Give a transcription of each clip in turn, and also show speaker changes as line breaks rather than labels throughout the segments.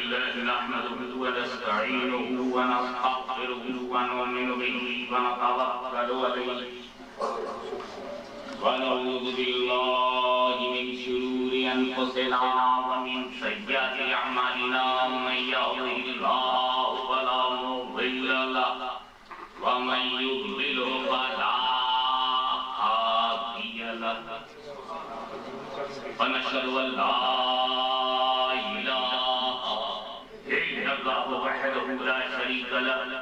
लिल्लाहि नहमदुहु व नस्तईनुहु व नस्तगफिरुहु व नु'मिनु बिही व नतवक्कलु अलैहि व नऊज़ु बिल्लाहि मिन शुरूरि अनफुसिना व मिन सय्यिआति अअमालिना मन यहदिहिल्लाहु फला मुदिल्ल लहु व मन युद्लिलहु फला हादिय लहु व नशहदु अन ला वहदहु ला शरीक लहु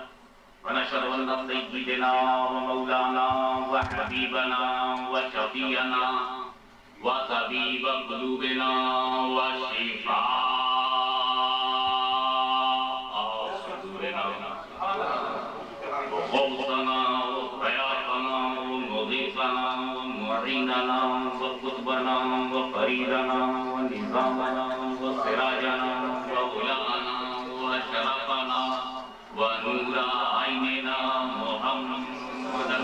व नशहदु अन्न सय्यिदना व मौलाना व हबीबना व शफीअना व तबीब क़ुलूबिना व शिफ़ाअ सुदूरिना व ग़ौसना व ग़यातना व मुग़ीथना व मुईनना व क़ुतबना व फ़रीदना व निज़ामना व सिराजना व गुलाना शरफना व नूर आइनना मुहम्मदन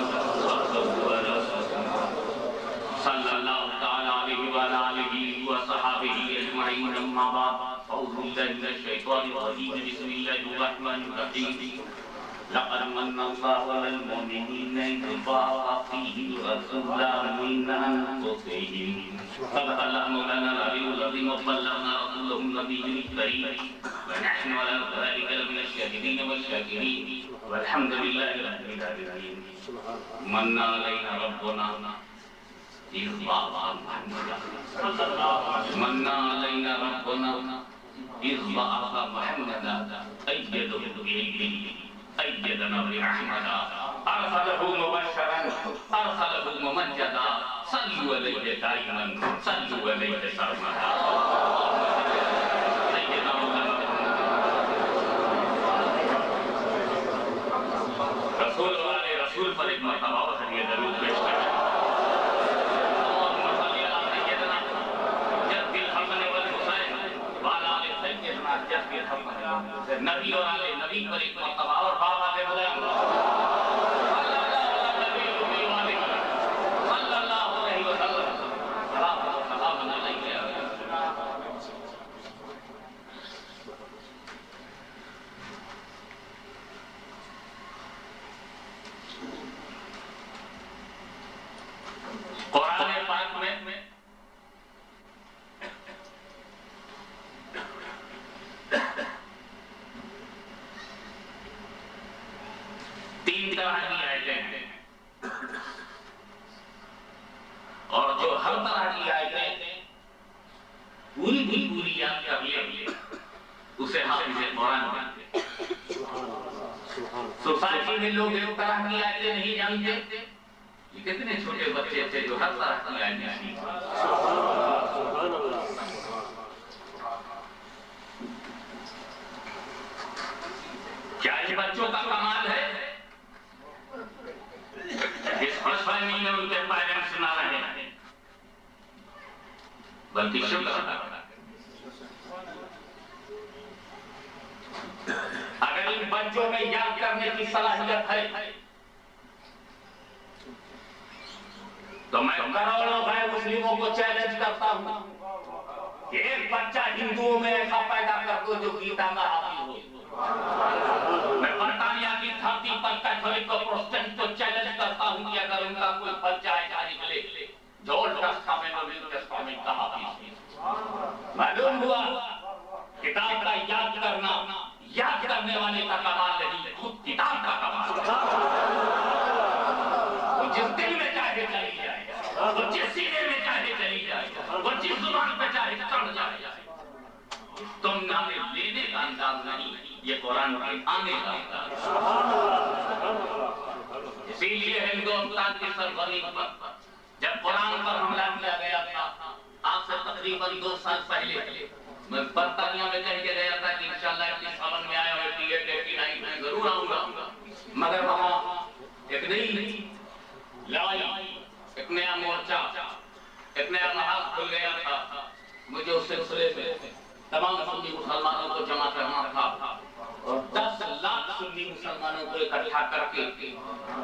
सल्लल्लाहु तआला अलैहि व आलिहि व सहाबिहि अजमईन अम्मा बाद अऊज़ु बिल्लाहि मिनश शैतानिर रजीम बिस्मिल्लाहिर रहमानिर रहीम लक़द मन्ना अल्लाहु अलल मुमिनीना इज़ बअअ फ़ीहिम रसूलन मिन अनफुसिहिम सदक़ल्लाहु मौलाना अल-अलीयुल अज़ीम व बल्लगना रसूलुहुन नबियुल करीम व नहनु अला ज़ालिका लमिनश शाहिदीन व शाकिरीन वल्हम्दुलिल्लाहि रब्बिल आलमीन मन्ना अलैना रब्बुना is बअअ Manna Alaina रब्बुना is बअअ Muhammadan अय्यदहु बिइल्मिही अय्यदना बिरहमतिही अरसलहु मुबश्शिरन अरसलहु मुमज्जदा सल्लु अलैहि दाइमन सल्लु अलैहि सरमदा रसूल वाले रसूल पर एक मरतबा और हदिया दरूद पेश करें अल्लाहुम्मा सल्ली अला सय्यिदना जद्दिल हसन वल हुसैन व अला आलि सय्यिदना जद्दिल हसन नबी और आले नबी पर एक मरतबा और बाबा के बुलाएं सोसाइटी में लोग एक तरह की आयतें नहीं जानते, कितने छोटे बच्चे थे जो हर तरह की आयतें सीखते। क्या ये बच्चों का कमाल है? इस फर्स्ट फैमिली में उनके पेरेंट्स ना रहे, बल्कि शुक्र अगर इन बच्चों में याद करने की सलाहियत है तो मैं करोड़ों भाई मुस्लिमों को चैलेंज करता हूं कि एक बच्चा हिंदुओं में ऐसा पैदा कर दो जो गीता का हाफिज हो। मैं बर्तानिया की धरती पर कैथोलिक और प्रोटेस्टेंट को चैलेंज करता हूं कि अगर उनका कोई बच्चा ऐसा निकले जो ओल्ड टेस्टामेंट और न्यू टेस्टामेंट का हाफिज हो। मालूम हुआ किताब का याद करना याद करने वाले का कमाल नहीं, खुद किताब का कमाल। वो जिस दिल में चाहे चली जाए, वो जिस सीने में चाहे चली जाए, वो जिस जुबान पे चाहे चढ़ जाए। तुम नाम लेने का अंदाज नहीं, ये कुरान के आने का अंदाज। इसीलिए हिंदुस्तान की सरजमीन पर जब कुरान पर हमला किया गया था, आज से तकरीबन 2 साल पहले मैं बर्तानिया में कह के गया था कि इंशाअल्लाह इस सावन में आया हुआ 89 में जरूर आऊंगा, मगर वहां एक नई लड़ाई, एक नया मोर्चा, एक नया महाज खुल गया था। मुझे उस सिलसिले में तमाम सुन्नी मुसलमानों को जमा करना था और 10 लाख सुन्नी मुसलमानों को इकट्ठा करके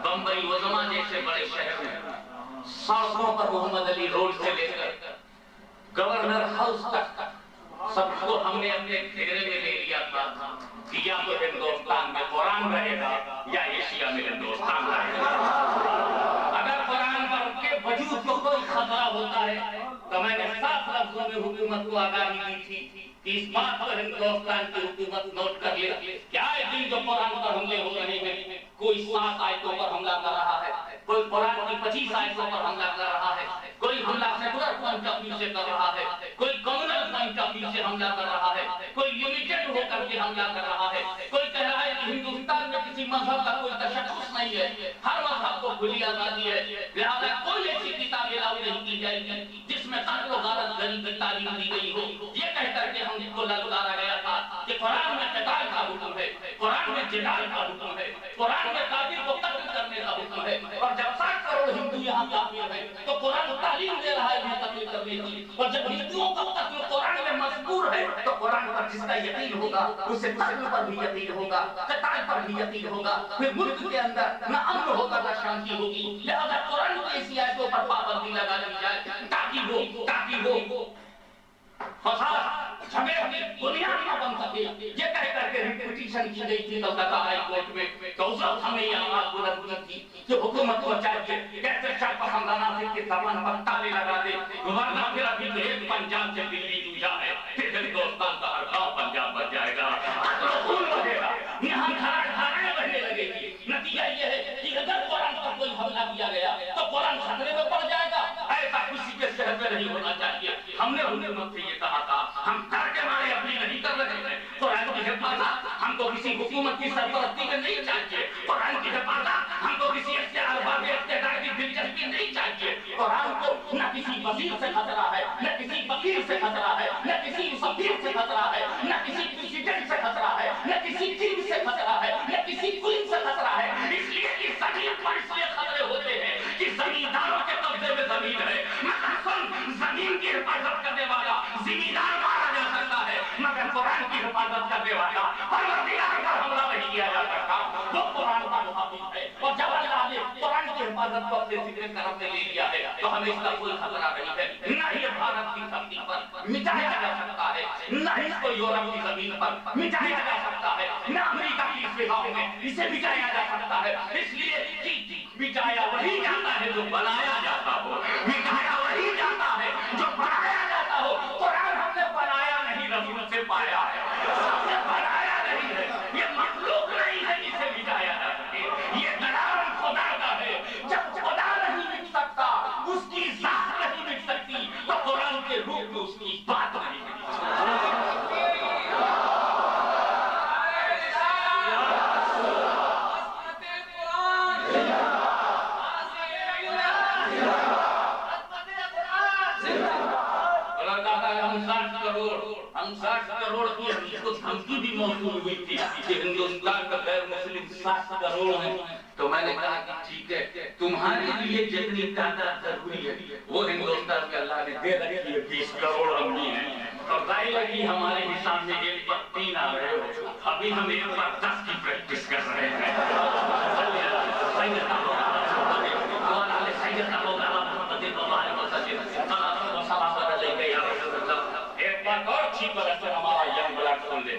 बम्बई वजमा जैसे बड़े शहर में सड़कों पर मोहम्मद अली रोड से लेकर गवर्नर हाउस तक सबको हमने अपने घेरे में ले लिया था कि या तो हिंदुस्तान में कुरान रहेगा या एशिया में हिंदुस्तान रहेगा। अगर कुरान के वजूद को कोई खतरा होता है तो मैंने साफ लफ्जों में हुकूमत को आगाही दी थी कि इस बात पर हिंदुस्तान की हुकूमत नोट कर ले, क्या दिन जो कुरान पर हमले हो रहे हैं, कोई 7 आयतों पर हमला कर रहा है, कोई कुरान की 25 आयतों पर हमला कर रहा है, कोई हमला सेकुलर पॉइंट ऑफ व्यू से कर रहा है, कोई कम्युनल पॉइंट ऑफ व्यू से हमला कर रहा है, कोई लिमिटेड होकर के हमला कर रहा है, कोई कह रहा है कि हिंदुस्तान में किसी मजहब का कोई तशख्खुस नहीं है, हर मजहब को खुली आजादी है, लिहाजा कोई ऐसी किताब अलाउ नहीं की जाएगी जिसमें कत्ल व गारत गरी की तालीम दी गई हो। ये कह करके हमको ललकारा गया था कि कुरान में क़िताल का हुक्म है, कुरान में जिहाद का हुक्म है, कुरान में काफिर को कत्ल करने का हुक्म है, और जब 7 करोड़ हिंदू यहाँ काफिर है तो कुरान तालीम दे रहा है इन्हें कत्ल करने की, और जब हिंदुओं का कत्ल कुरान में मज़कूर है तो कुरान पर जिसका यकीन होगा उसे कत्ल पर भी यकीन होगा, क़िताल पर भी यकीन होगा, फिर मुल्क के अंदर न अमन होगा न शांति होगी। लिहाजा कुरान की ऐसी आयतों पर पाबंदी लगा दी जाए ताकि वो फसाद झगड़े की बुनियाद न बन सके। ये कह करके पिटीशन की गई थी कलकत्ता हाई कोर्ट में, तो उस वक्त हमें ये आवाज बुलंद की थी कि हुकूमत को चाहिए कैसे शरपसंदाना से के जबान पर ताले लगा दे, वरना फिर अभी तो एक पंजाब से दिल्ली दूजा है, फिर हिंदुस्तान का हर गांव पंजाब बन जाएगा, खून बहेगा, यहाँ धाराएं बहने लगेगी। नतीजा ये है कि अगर कुरान पर कोई हमला किया गया तो कुरान खतरे में पड़ जाएगा। ऐसा किसी के शहर में नहीं होना चाहिए। हमने हुकूमत से ये कहा था, हम डर के मारे अपनी नहीं कर रहे हैं, कुरान की हिफाजत हमको किसी हुकूमत की सरपरस्ती में नहीं चाहिए, कुरान की हिफाजत हमको किसी इख्तियार की दिलचस्पी नहीं चाहिए। कुरान को न किसी वजीर से खतरा है, न किसी फकीर से खतरा है, न किसी सफीर से खतरा है, न किसी प्रेसिडेंट से खतरा है, न किसी किंग से खतरा है, न किसी क्वीन से खतरा है। इसलिए कि जमीन पर इसलिए खतरे होते हैं कि जमींदारों के कब्जे में जमीन है, जमीन की हिफाजत करने वाला जिम्मेदार मारा जा सकता है, मगर कुरान की हिफाजत करने वाला परवरदिगार पर हमला नहीं किया जा सकता। वो कुरान का मुहाफिज है, और जब अल्लाह ने कुरान की हिफाजत को अपने जिम्मे तरफ से ले लिया है तो हमें इसका कोई खतरा नहीं है। न ये भारत की धरती पर मिटाया जा सकता है, न इसको यूरोप की जमीन पर मिटाया जा सकता है, न अमेरिका की फिजाओं में इसे मिटाया जा सकता है। इसलिए कि मिटाया वही जाता है जो बनाया जाता हो, मिटाया वही जाता है जो बनाया जाता हो। कुरान हमने बनाया नहीं, रसूल से पाया है, हमने बनाया नहीं है, ये मखलूक नहीं है जिसे मिटाया जा सके, ये कलाम खुदा का है। जब खुदा नहीं मिट सकता, उसकी जात नहीं मिट सकती, तो कुरान के रूप में उसकी बात नहीं मिट सकती। हम 60 करोड़ की हमको धमकी भी मौसूल हुई थी कि हिंदुस्तान का गैर मुस्लिम 60 करोड़ है, तो मैंने कहा कि ठीक है, तुम्हारे लिए जितनी तादाद जरूरी है वो हिंदुस्तान में अल्लाह ने दे रखी है, 20 करोड़ हम भी हैं, और जाहिर है कि हमारे हिसाब में 1 पर 3 आ रहे हो, अभी हम 1 पर 10 की प्रैक्टिस कर रहे हैं। एक बात और अच्छी तरह से हमारा यंग ब्लड सुन ले।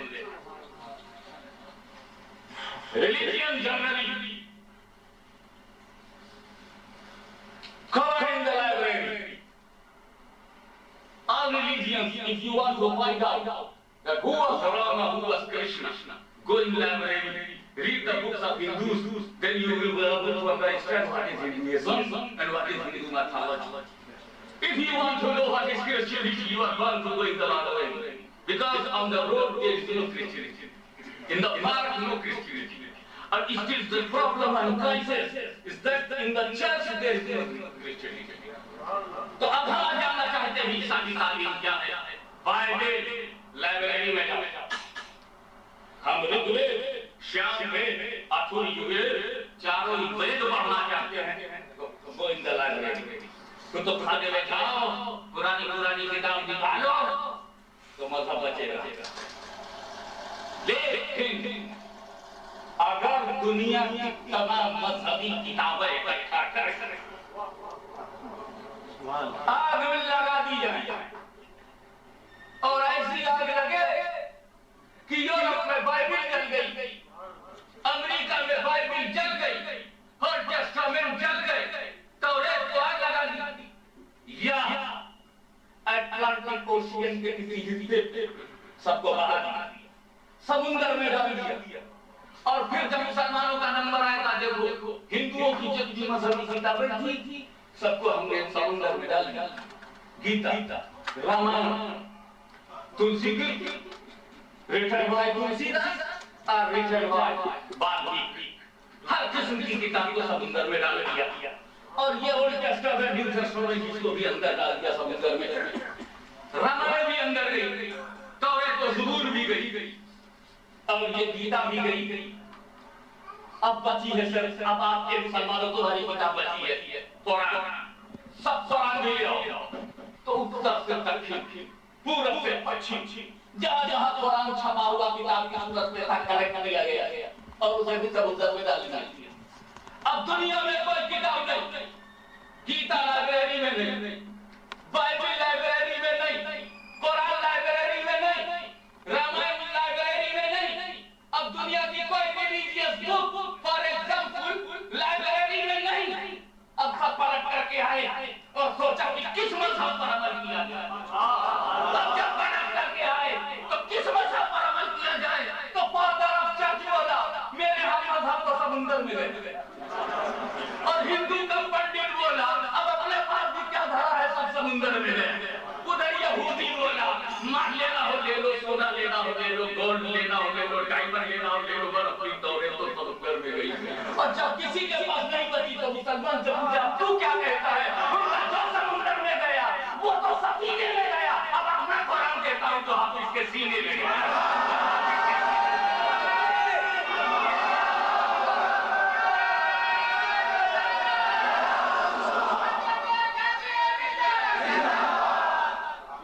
Religion generally covered in the library. All religions, if you want to find out that who was Rama, who was Krishna, go in library, read the books of Hindus, then you will be able to understand what is Hinduism and what is Hindu mythology. If you want to know what is Christianity, you are bound to go in the library, because on the road there is no Christianity, in the park no Christianity. And it is the problem and crisis is that in the church there is no Christianity. तो अब हम जानना चाहते हैं ईसाई तालीम क्या है। बाइबल लाइब्रेरी में जाओ, हम ऋग्वेद, सामवेद, अथर्ववेद चारों वेद पढ़ना चाहते हैं तो गो इन द लाइब्रेरी। तो खाने में जाओ, पुरानी किताब निकालो तो मजहब बचेगा। लेकिन अगर दुनिया की तमाम मजहबी किताबें इकट्ठा कर आग में लगा दी जाए और ऐसी आग सबको बहा दिया, समुद्र में डाल दिया। और फिर जब मुसलमानों का नंबर आया था, देखो हिंदुओं की जितनी मजहबी किताबें थी सबको हमने समुद्र में डाल दिया। गीता, रामायण, तुलसी की, रिटर्न बाय तुलसीदास और रिटर्न बाय वाल्मीकि, हर किस्म की किताब को समुद्र में डाल दिया। और ये ओल्ड टेस्टामेंट, न्यू टेस्टामेंट जिसको भी अंदर डाल दिया समुद्र में। रामायण भी अंदर गई, तौरात तो ज़बूर भी गई, और ये गीता भी गई। अब बची है सिर्फ, अब आपके मुसलमानों को हमारी किताब बची है कुरान। सब कुरान ले आओ, तो उत्तर से दक्षिण, पूरब से पश्चिम, जहाँ कुरान छपा हुआ किताब की सूरत में था कलेक्ट किया गया और उसे भी समुद्र में डाल दिया। अब दुनिया में कोई किताब नहीं, गीता लाइब्रेरी में नहीं, बाइबल लाइब्रेरी में नहीं, कुरान लाइब्रेरी में नहीं, रामायण लाइब्रेरी में नहीं, अब दुनिया की कोई religious book for example library में नहीं। अब सब पलट करके आए और सोचा कि किस मजहब पर अमल किया जाए। अब जब पलट करके आए तो किस मजहब पर अमल किया जाए, तो फादर ऑफ चर्च बोला मेरे हम मजहब तो समुद्र में गए, और हिंदू का पंडित बोला अब अपने पास भी क्या धरा है, सब समुद्र में गए। उधर यहूदी बोला मार लेना हो ले लो, सोना लेना हो ले लो, गोल्ड लेना हो ले लो, डायमंड लेना हो ले लो, पर अपनी दौड़े तो समुद्र में गई। और जब किसी के पास नहीं बची तो मुसलमान से पूछा तू क्या कहता है, जो समुद्र में गया वो तो सफीने में गया। अब मैं कुरान कहता हूँ तो आप इसके सीने में गया।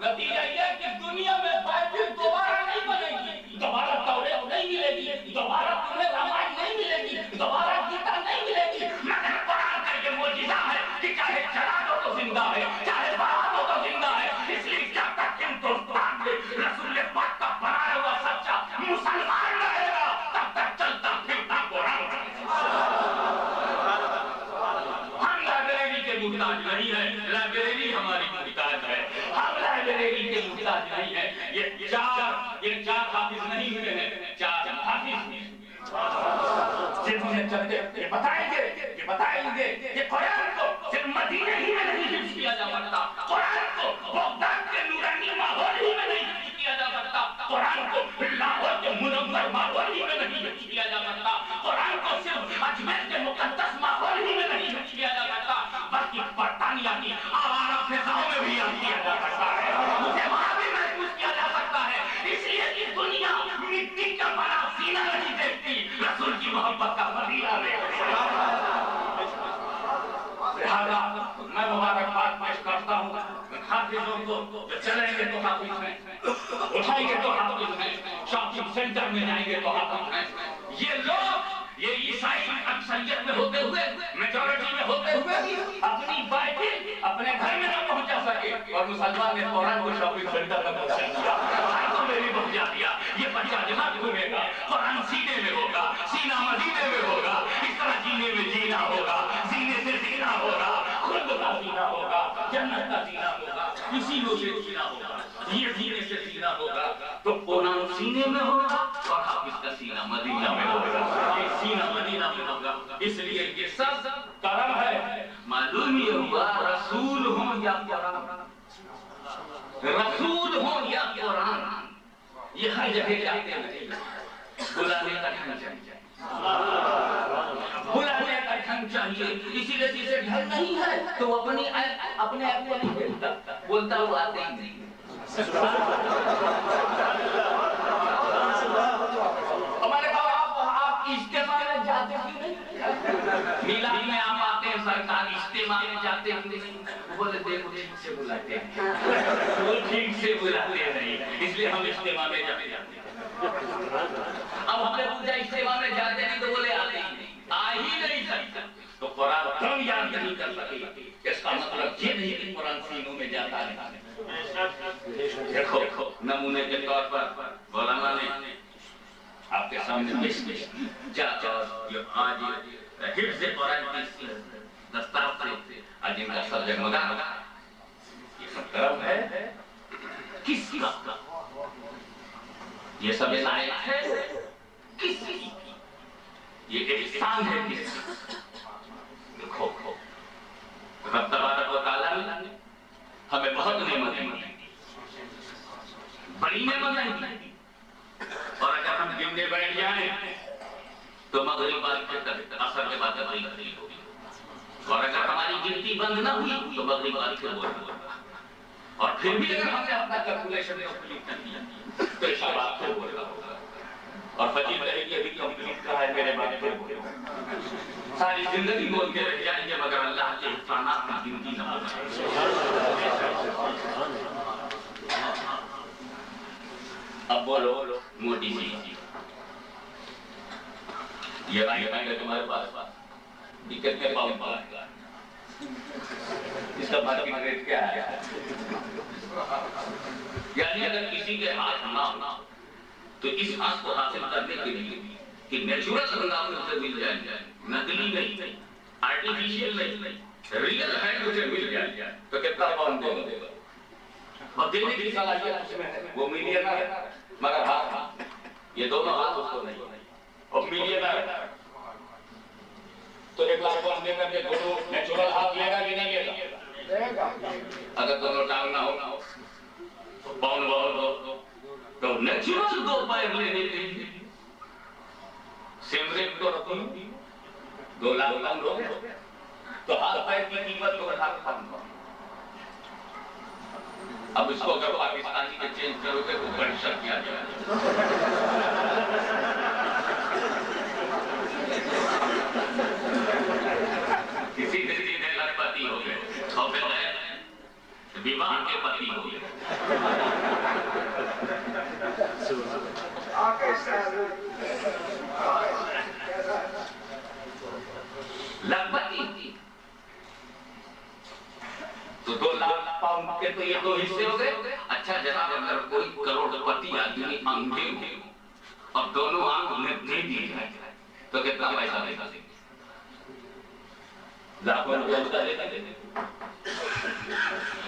नतीजा यह कि दुनिया में बाइबल दोबारा नहीं बनेगी, दोबारा तौरात नहीं मिलेगी, दोबारा तुम्हें रामायण नहीं मिलेगी, दोबारा गीता नहीं मिलेगी, मगर कुरान का ये मौजूदा है कि चाहे जला दो तो जिंदा है, चाहे बढ़ा दो तो जिंदा है। इसलिए जब तक हिंदुस्तान में रसूल पाक का बनाया हुआ सच्चा मुसलमान रहेगा तब तक चलता फिरता कुरान। हम लाइब्रेरी के मुहताज नहीं है, लाइब्रेरी हमारी मुहताज है। हम लाइब्रेरी के मुहताज नहीं है। ये चार हाफिज नहीं हुए हैं, चार हाफिज जिन्होंने चलते ये बताएंगे कि कुरान को सिर्फ मदीने ही में नहीं हिफ्ज़ किया जा सकता, कुरान को बगदाद के नूरानी माहौल ही में नहीं हिफ्ज़ किया जा सकता, कुरान को लाहौर के मुनव्वर माहौल ही में नहीं हिफ्ज़ किया जा सकता, कुरान को सिर्फ अजमेर के मुकद्दस माहौल ही में नहीं हिफ्ज़ किया जा सकता, बल्कि बर्तानिया की आवारा फिजाओं में भी किया जा सकता है, उसे वहां भी महफूज किया जा सकता है। इसलिए कि दुनिया मिट्टी का बना सीना नहीं देखती, रसूल की मोहब्बत का फजीला देखती। लिहाजा मैं मुबारकबाद पेश करता हूँ हाफिजों को, जो चलेंगे तो हाफिज हैं, उठाएंगे तो हाफिज हैं, शॉपिंग सेंटर में जाएंगे तो हाफिज हैं। ये लोग, ये ईसाई अक्सरियत में होते हुए, मेजॉरिटी में होते हुए अपनी बाइबल अपने घर में न पहुंचा सके, और मुसलमान ने कुरान को शॉपिंग सेंटर में पहुंचा दिया, हाथों में भी पहुंचा दिया। ये बच्चा जहाँ घूमेगा कुरान सीने में होगा, सीना मदीने में होगा, इस तरह जीने में जीना होगा, जीने से जीना होगा, खुद का जीना होगा, जन्नत का जीना होगा, इसी में से जीना होगा, ये जीने से जीना होगा। तो कुरान सीने में होगा और हाफिज का सीना मदीना में होगा, ये सीना मदीना में होगा। इसलिए ये सब करम है। मालूम ये हुआ रसूल हो या कुरान, रसूल हो या कुरान, ये हर जगह जाते नहीं, बुलाने का ढंग चाहिए, बुलाने का ढंग चाहिए। इसीलिए जिसे ढंग नहीं है तो अपने आप को नहीं भेजता, बोलता वो आते ही नहीं। हमारे आप इज्तिमा में जाते क्यों नहीं? मिलाद में आप आते हैं, सरकार इज्तिमा में जाते हैं नहीं? बोले देखो ठीक से बुलाते हैं, वो ठीक से बुलाते नहीं, इसलिए हम इज्तिमा में जाते हैं। अब हमने पूछा इज्तिमा में जाते नहीं तो बोले आते ही नहीं, आ ही नहीं सकता, तो कुरान कम याद नहीं कर सके। इसका मतलब ये नहीं कि कुरान सीनों में जाता है। देखो नमूने के तौर पर मौलाना ने आपके सामने पेश किया, आज हिफ्ज़ कुरान की दस्तार से आज इनका सर जगमगा, ये सब करम है किसका? ये सब लायक है किसी की, ये एहसान है किसी। देखो रब तबारक व तआला ने हमें बहुत नेमतें दी, बड़ी नेमतें दी, और अगर हम गिनने बैठ जाएं तो मगरिब बाद असर के बाद तकरीर होगी, और अगर हमारी गिनती बंद ना हुई तो मगरिब बाद फिर होगा, और फिर भी अगर हमने अपना कैलकुलेशन कंप्लीट कर लिया तो इशा बात फिर होगा, और फजीर कहेगी अभी कंप्लीट कहा है मेरे बाद फिर होगा। सारी जिंदगी बोलते रह जाएंगे मगर अल्लाह के इहसानात की गिनती ना हो। अब बोलो मोटी सी ये भाई तुम्हारे पास दिक्कत के पाउंड पाएगा, इसका मार्केट रेट क्या है? यानी अगर किसी के हाथ ना हो तो इस हाथ को हासिल करने के लिए कि नेचुरल अंदाज में उसे मिल जाए, नकली नहीं, आर्टिफिशियल नहीं, रियल है उसे मिल जाए तो कितना पाउंड देगा? और देने की सलाहियत उसमें है, वो मिलियनर है मगर हाथ ये दोनों हाथ उसको नहीं, और मिलियनर तो 1 लाख पाउंड देकर के दोनों नेचुरल हाथ लेगा कि नहीं लेगा? अगर दोनों टांग ना हो तो पाउंड बहुत हो तो नेचुरल 2 पैर लेने के लिए सेम रेट तो रखो 2 लाख पाउंड हो तो हाथ पैर की कीमत 2 लाख पाउंड। अब इसको अगर पाकिस्तानी में चेंज करोगे तो परिषद किया जाएगा। किसी ने लखपति हो गए और विवाह के पति हो गए। लखपति तो 2 लाख पाउंड के तो ये 2 हिस्से हो गए। अच्छा जनाब अगर कोई करोड़पति आदमी अंधे हो और दोनों आंख उन्हें दे दी जाए तो कितना पैसा देगा? लाखों रुपए उसका देता देते।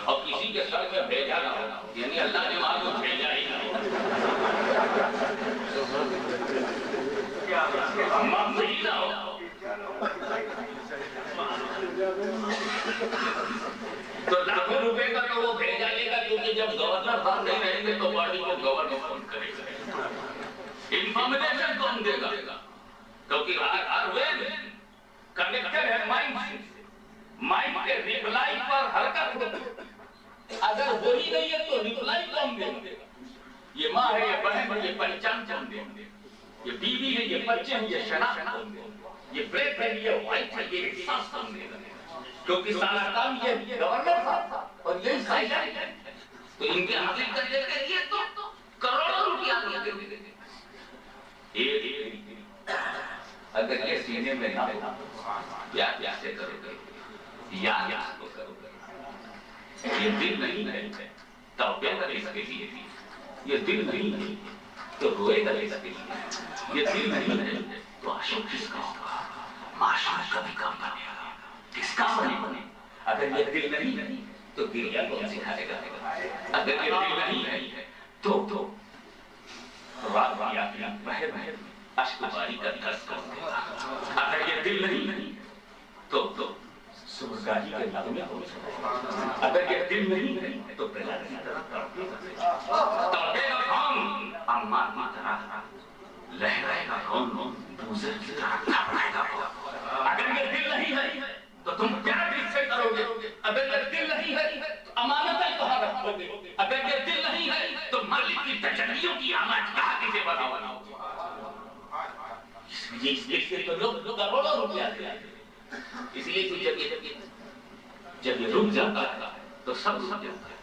और किसी के सर में भेजा ना हो यानी अल्लाह ने वहां को भेजा ही नहीं, सही ना हो तो लाखों रुपए का तो वो भेजा लेगा, क्योंकि जब गवर्नर साहब नहीं रहेंगे तो पार्टी को गवर्नर कौन करेगा, इंफॉर्मेशन कौन देगा? क्योंकि हर वे कनेक्टेड है माइंड से, माइंड के रिप्लाई पर हरकत होती, अगर वही नहीं है तो रिप्लाई कौन देगा? ये माँ है, ये बहन है, ये पहचान कौन देगा? ये बीवी है, ये बच्चे हैं, ये शनाख्त कौन देगा? ये ब्रेक है, ये वाइट है, ये एहसास कौन देगा? क्योंकि सारा काम ये गवर्नर साहब और ये साइलेंट है, तो इनके हासिल करने के लिए तो करोड़ों रुपया देंगे। अगर ये सीने में ना हो क्या से करोगे? या तो करोगे। ये दिल नहीं है तौबे का इसके लिए, ये दिल नहीं है तो रोएगा इसके लिए, ये दिल नहीं है तो आशिक किसका होगा? माशूक कभी कम बनेगा, किसका बने? अगर ये दिल नहीं है तो गिरिया कौन सिखाएगा? अगर ये दिल नहीं है तो रात बहर अश्कबारी का दर्द कर देगा। अगर ये दिल नहीं तो सुबहगाही के नगमे हो जाएगा। अगर ये दिल नहीं है तो बेला की तरह तड़पेगा कौन? अम्मार की तरह लहराएगा कौन? दूसरे की तरह घबराएगा कौन? अगर ये दिल नहीं है तो तुम क्या दिल से करोगे? अगर ये दिल नहीं है तो अमानतें कहाँ रखोगे? अगर ये दिल नहीं है तो मालिक की तजल्लियों की आवाज कहाँ किसे बनाओगे? इसलिए तो लोग करोड़ों रुपया देते हैं। इसलिए तो जब ये रुक जाता है तो सब रुक जाता है,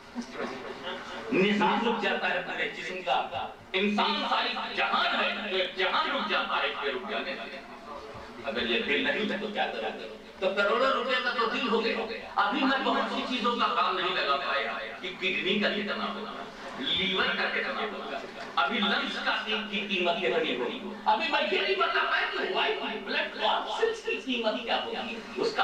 निजाम रुक जाता है पूरे जिस्म का। इंसान सारी जहान है तो जहान रुक जाता है इसके रुक जाने से। अगर ये दिल नहीं है तो क्या करोगे? तो करोड़ों रुपए का तो दिल हो गया। अभी मैं बहुत सी चीजों का काम नहीं लगा पाया कि किडनी का कितना होगा, लीवर का कितना होगा, अभी लंग्स का की कीमत कितनी होगी, अभी मैं ये नहीं बता पाया कि व्हाइट ब्लड कॉर्पसेल्स की कीमत क्या होगी, उसका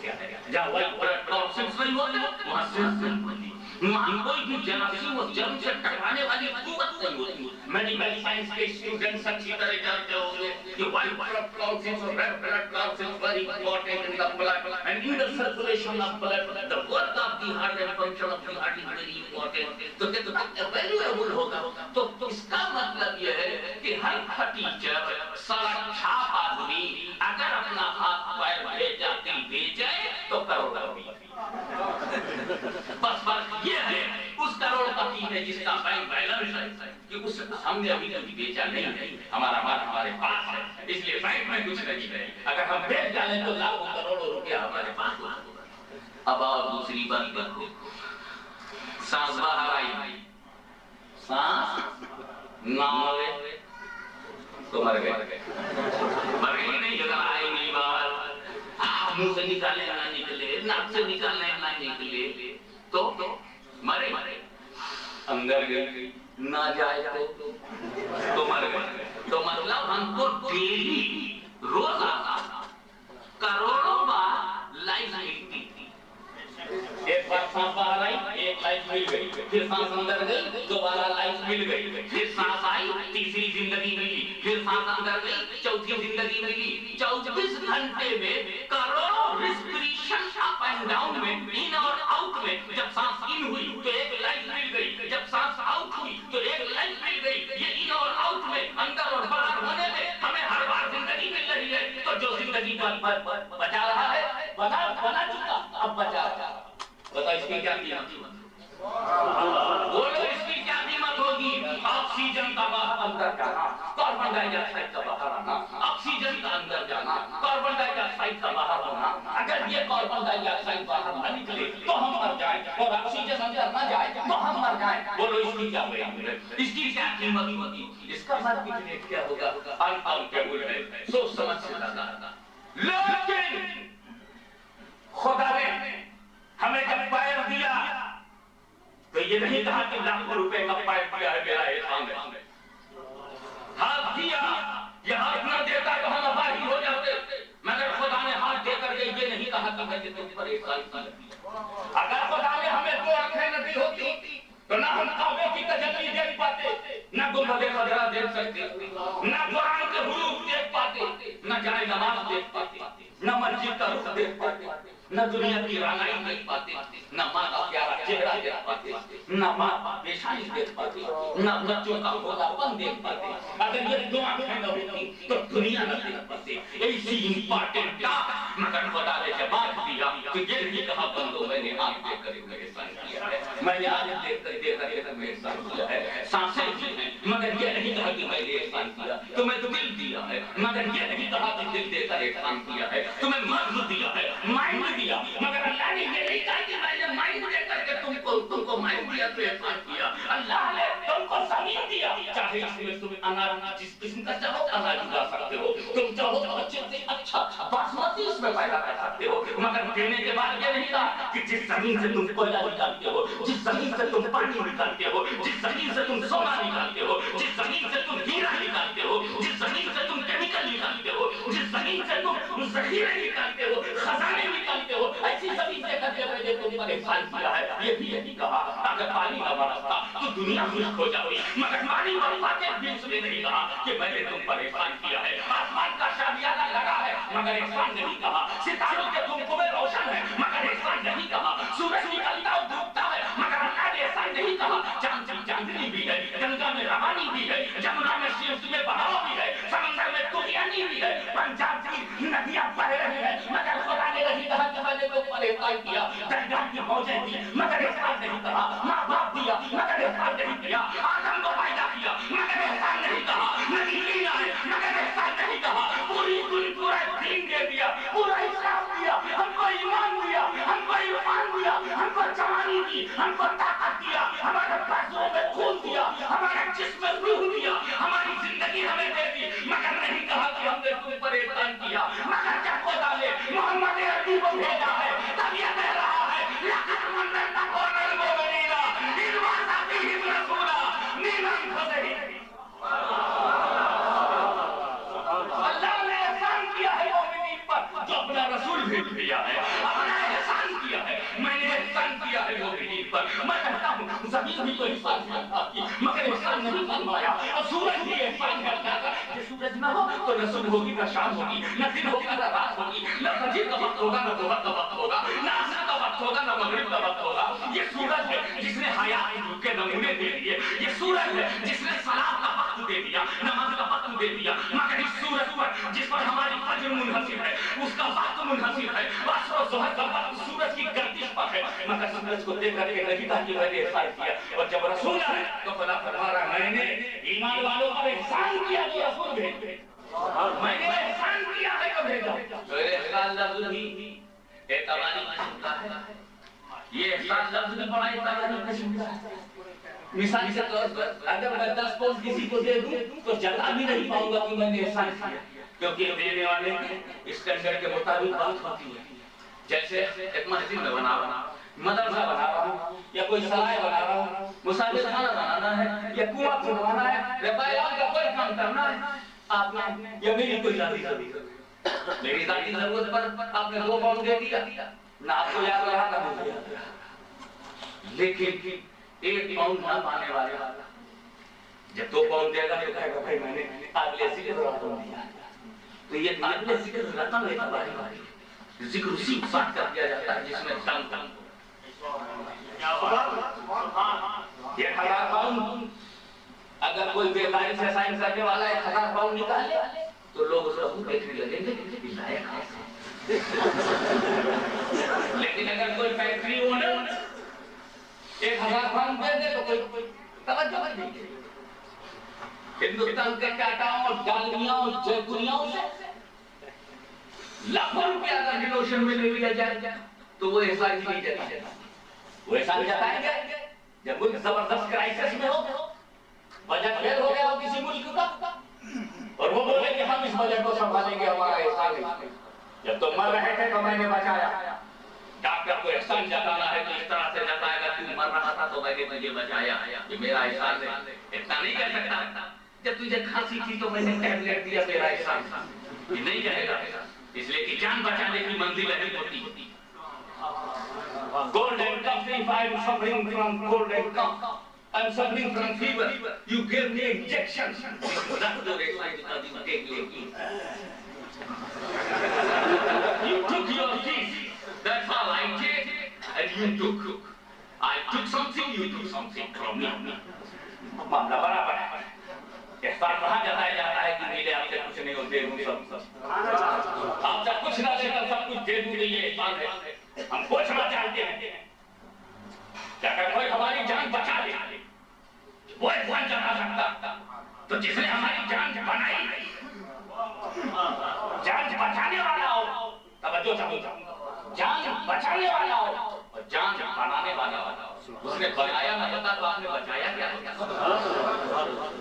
क्या है? जहाँ व्हाइट ब्लड कॉर्पसेल्स नहीं होते वहाँ सेल्स नहीं होती, वहाँ कोई भी जरासीम और जर्म से टकराने वाली कुव्वत नहीं होती, मेडिकल साइंस के स्टूडेंट्स अच्छी तरह जानते होंगे कि व्हाइट ब्लड clotting और red blood clotting is very important in the blood and in the circulation of blood the work of the heart and function of the heart is very important. तो कितना valuable होगा. तो इसका मतलब यह है कि हर टीचर सड़क छाप आदमी अगर अपना हाथ पैर भेजा दिल भेजे तो करोड़पति. बस फर्क ये है उस करोड़पति में जिसका बैंक बैलेंस है कि उस हमने अभी कभी बेचा नहीं है. हमारा माल हमारे पास है इसलिए बैंक में कुछ नहीं है. अगर हम बेच डालें तो लाखों करोड़ों रुपया हमारे पास होगा. अब और दूसरी बात देखो. सांस बाहर आई, सांस ना आए तो मर गए. मर गए नहीं, अगर आए नहीं बाहर, मुंह से निकाले ना निकले, नाक से निकालने ना निकले तो मरे. अंदर गए ना जाए तो मर गए. तो मतलब हमको डेली रोजाना करोड़ों बार लाइफ मिलती थी. एक बार सांस बाहर आई, एक लाइफ मिल गई. फिर सांस अंदर गई, दोबारा लाइफ मिल गई. फिर सांस आई, तीसरी जिंदगी मिली. फिर सांस अंदर गई, चौथी जिंदगी मिली. 24 घंटे में करोड़ों रिस्पिरेशन अप एंड डाउन में, इन और आउट में. जब सांस इन हुई तो एक लाइफ मिल गई, जब सांस आउट हुई तो एक लाइफ मिल गई. ये इन और आउट में, अंदर और बाहर होने में हमें हर बार जिंदगी मिल रही है. तो जो जिंदगी बचा रहा है बना चुका, अब बचा रहा. बताओ इसकी क्या कीमत होगी? बोलो इसकी क्या कीमत होगी? ऑक्सीजन का बाहर अंदर जाना, कार्बन डाइऑक्साइड का बाहर आना, ऑक्सीजन का अंदर जाना, कार्बन डाइऑक्साइड का बाहर होना. अगर ये कार्बन डाइऑक्साइड बाहर न निकले तो हम मर जाएं और ऑक्सीजन अंदर न जाए तो हम मर जाएं. बोलो इसकी क्या वैल्यू है? इसकी क्या कीमत होगी? इसका मार्केट रेट क्या होगा? अनकाउंटेबल है, सोच समझ से ज्यादा. लेकिन खुदा ने हमें जब पैर दिया तो ये नहीं कहा कि लाखों रुपए का पैर दिया है मेरा एहसान है. हाथ दिया, ये हाथ न देता तो हम अपाही हो जाते. मगर खुदा ने हाथ देकर के ये नहीं कहा कि मैं तुम पर एहसान किया. अगर खुदा ने हमें 2 आंखें न दी होती तो ना हम काबे की तजल्ली देख पाते, ना गुंबदे खजरा देख सकते, ना कुरान के हुरूफ देख पाते, ना जाए नमाज देख पाते, ना मस्जिद का रुख देख पाते, न दुनिया की रानाई देख पाते, न माँ का प्यारा चेहरा देख पाते, न माँ का पेशानी देख पाते, न बच्चों का भोलापन देख पाते. अगर ये 2 आंखें न होती तो दुनिया न देख पाते. ऐसी इंपॉर्टेंट था. मगर खुदा ने जवाब दिया तो ये नहीं कहा बंदो मैंने आँख देखकर तुम्हें एहसान किया है, मैंने आँख देखकर तुम्हें एहसान किया है. सांसें दी हैं मगर ये नहीं कहा कि मैंने एहसान किया. तुम्हें दिल दिया है मगर ये नहीं कहा कि दिल देकर एहसान किया है. तुम्हें मर्द दिया है, माइंड दिया, मगर अल्लाह ने ये नहीं कहा कि मैंने माइंड देकर के तुमको माइंड दिया तो एहसान किया. अल्लाह ने तुमको जमीन दिया, चाहे इसमें तुम अनार जिस किस्म का चाहो अनाज उगा सकते हो. तुम चाहो तो अच्छे से अच्छा बासमती इसमें पैदा कर सकते हो. मगर देने के बाद ये नहीं कहा कि जिस जमीन से तुम कोयला निकालते हो, जिस जमीन से तुम पानी निकालते हो, जिस जमीन से तुम सोना निकालते हो, जिस जमीन से तुम हीरा निकालते हो, जिस जमीन से तुम केमिकल निकालते हो, जिस जमीन से तुम जखीरे निकालते हो, खजाने निकालते हो, ऐसी जमीन से करके मैंने तुम पर एहसान किया है. ये भी यही कहा अगर पानी का बरसता तो दुनिया खुश हो जाती, मगर पानी बरसाते भी उसने नहीं कहा कि मैंने तुम पर एहसान किया है. आसमान का शामियाना लगा है मगर एहसान नहीं कहा. सितारों के तुमको में रोशन है मगर एहसान नहीं कहा. सूरज निकलता और डूबता है मगर अल्लाह ने एहसान नहीं कहा. चांद की चांदनी भी है, गंगा में रवानी भी है, जमुना में शीर्ष में बहाव भी है, समंदर में तुफानी भी है, पंजाब की नदियां बह रही है मगर खुदा ने नहीं कहा कि मैंने तुम पर एहसान किया. दरिया की मौजें दी मगर एहसान नहीं कहा. माँ बाप दिया मगर एहसान नहीं किया. आदम को पैदा किया मगर एहसान नहीं कहा. नदी लीला है मगर एहसान नहीं कहा. पूरा दीन दे दिया, पूरा इस्लाम दिया, हमको ईमान दिया, हमको ईमान दिया, हमको जवानी दी, हमको ताकत दिया, हमारे पैसों में खून दिया, हमारे जिस्म में रूह दिया, हमारी जिंदगी हमें दे दी. मगर नहीं कहा कि हमने तुम पर एहसान किया. मगर जब खुदा ने मोहम्मद अरबी को भेजा है तब ये कह रहा है लक़द मन्नना अलल मुमिनीना इज़ बअसा फ़ीहिम रसूला मिनहुम ख़ज़ही. अल्लाह ने एहसान किया है मोमिनीन पर जो अपना रसूल भेज दिया है. अपना एहसान किया है, मैंने एहसान किया है मोमिनीन पर. मैं कहता हूँ जमीन भी तो एहसान किया मगर एहसान नहीं फरमाया. फरमाया और सूरज भी एहसान करता है कि सूरज ना हो तो न सुबह होगी न शाम होगी, न दिन होगी न रात होगी, न फजर का वक्त होगा न दोपहर का वक्त होगा, न असर का वक्त होगा न मगरिब का वक्त होगा। ये सूरज है जिसने हयात के नमूने दे दिए, ये सूरज है जिसने सलात का वक्त दे दिया, नमाज का वक्त दे दिया। मगर इस सूरज पर जिस पर हमारी फजर मुनहसिर है, उसका वक्त मुनहसिर है, असर और ज़ोहर का वक्त सूरज की गर्दिश पर है। मगर सूरज को देख करके नहीं था कि मैंने एहसान किया, और जब रसूल आए तो खुदा फरमा रहा मैंने ईमान वालों पर एहसान किया तो रसूल भेजे, मैंने एहसान किया है तो भेजा। तो एहसान लफ्ज़ भी एतबारी किस्म का है, ये एहसान लफ्ज़ भी बड़ा एतबारी किस्म का है। मिसाल के तौर पर अगर मैं 10 पाउंड किसी को दे दूं तो जता भी नहीं पाऊंगा कि मैंने एहसान किया, क्योंकि देने वाले के स्टैंडर्ड के मुताबिक बात होती है। जैसे एक मस्जिद में बना रहा हूं, मदरसा बना रहा हूं, या कोई सराय बना रहा हूं, मुसाफिर खाना बनाना है या कुआं खुदवाना है, रफायात का कोई काम करना है, आपने या मेरी कोई जाती जरूरत, मेरी जाती जरूरत पर आपने 2 पाउंड दे दिया, ना आपको याद रहा ना मुझे याद रहा। लेकिन 1 पाउंड ना पाने वाला जब 2 पाउंड देगा तो कहेगा भाई मैंने काबिल जिक्र रकम दिया। तो ये काबिल जिक्र रकम है, हमारी जिक्र उसी बात कर दिया जाता है जिसमें दम ये 1000 पाउंड अगर कोई बेकारी से साइन करने वाला 1000 पाउंड निकाले तो लोग उसका मुंह देखने लगेंगे कि लायक है। लेकिन अगर कोई फैक्ट्री ओनर 1000 पाउंड दे दे तो कोई तवज्जो नहीं देगा। हिंदुस्तान के टाटाओं और डालमियाओं और जयपुरियाओं से लाखों रुपया अगर डिनोशन में ले लिया जाए तो वो एहसान ही नहीं जताएगा। वो एहसान जताएंगे जब मुल्क जबरदस्त क्राइसिस में हो, बजट फेल हो गया हो किसी मुल्क का, और वो बोले कि हम इस बजट को संभालेंगे, हमारा एहसान नहीं। जब तो मर रहे थे तो मैंने बचाया। डॉक्टर को एहसान जताना है तो इस तरह से जताएगा, तू मर रहा था तो मैंने तुझे बचाया, ये मेरा एहसान है। इतना नहीं कह सकता जब तुझे खांसी थी तो मैंने टैबलेट दिया, मेरा एहसान। ये नहीं कहेगा, इसलिए कि जान बचाने की मंजिल नहीं होती। Golden cough, if I am suffering from golden cough, I am suffering from fever. You give me injection. That's the reason because you take your key. You took your keys. That's all I did, and you took. I took something, you took something from me. मामला बराबर है। एहसान कहाँ जताया जाता है कि मेरे आपसे कुछ नहीं होते, आपसे कुछ ना लेकर सब कुछ दे दूं, ये एहसान है। हम पूछना चाहते हैं कि अगर कोई हमारी जान बचा ले वो एहसान जता सकता, तो जिसने हमारी जान बनाई, जान बचाने वाला हो, तवज्जो चाहूंगा, जान बचाने वाला हो और जान बनाने वाला हो। उसने बनाया ना बता तो आपने बचाया क्या?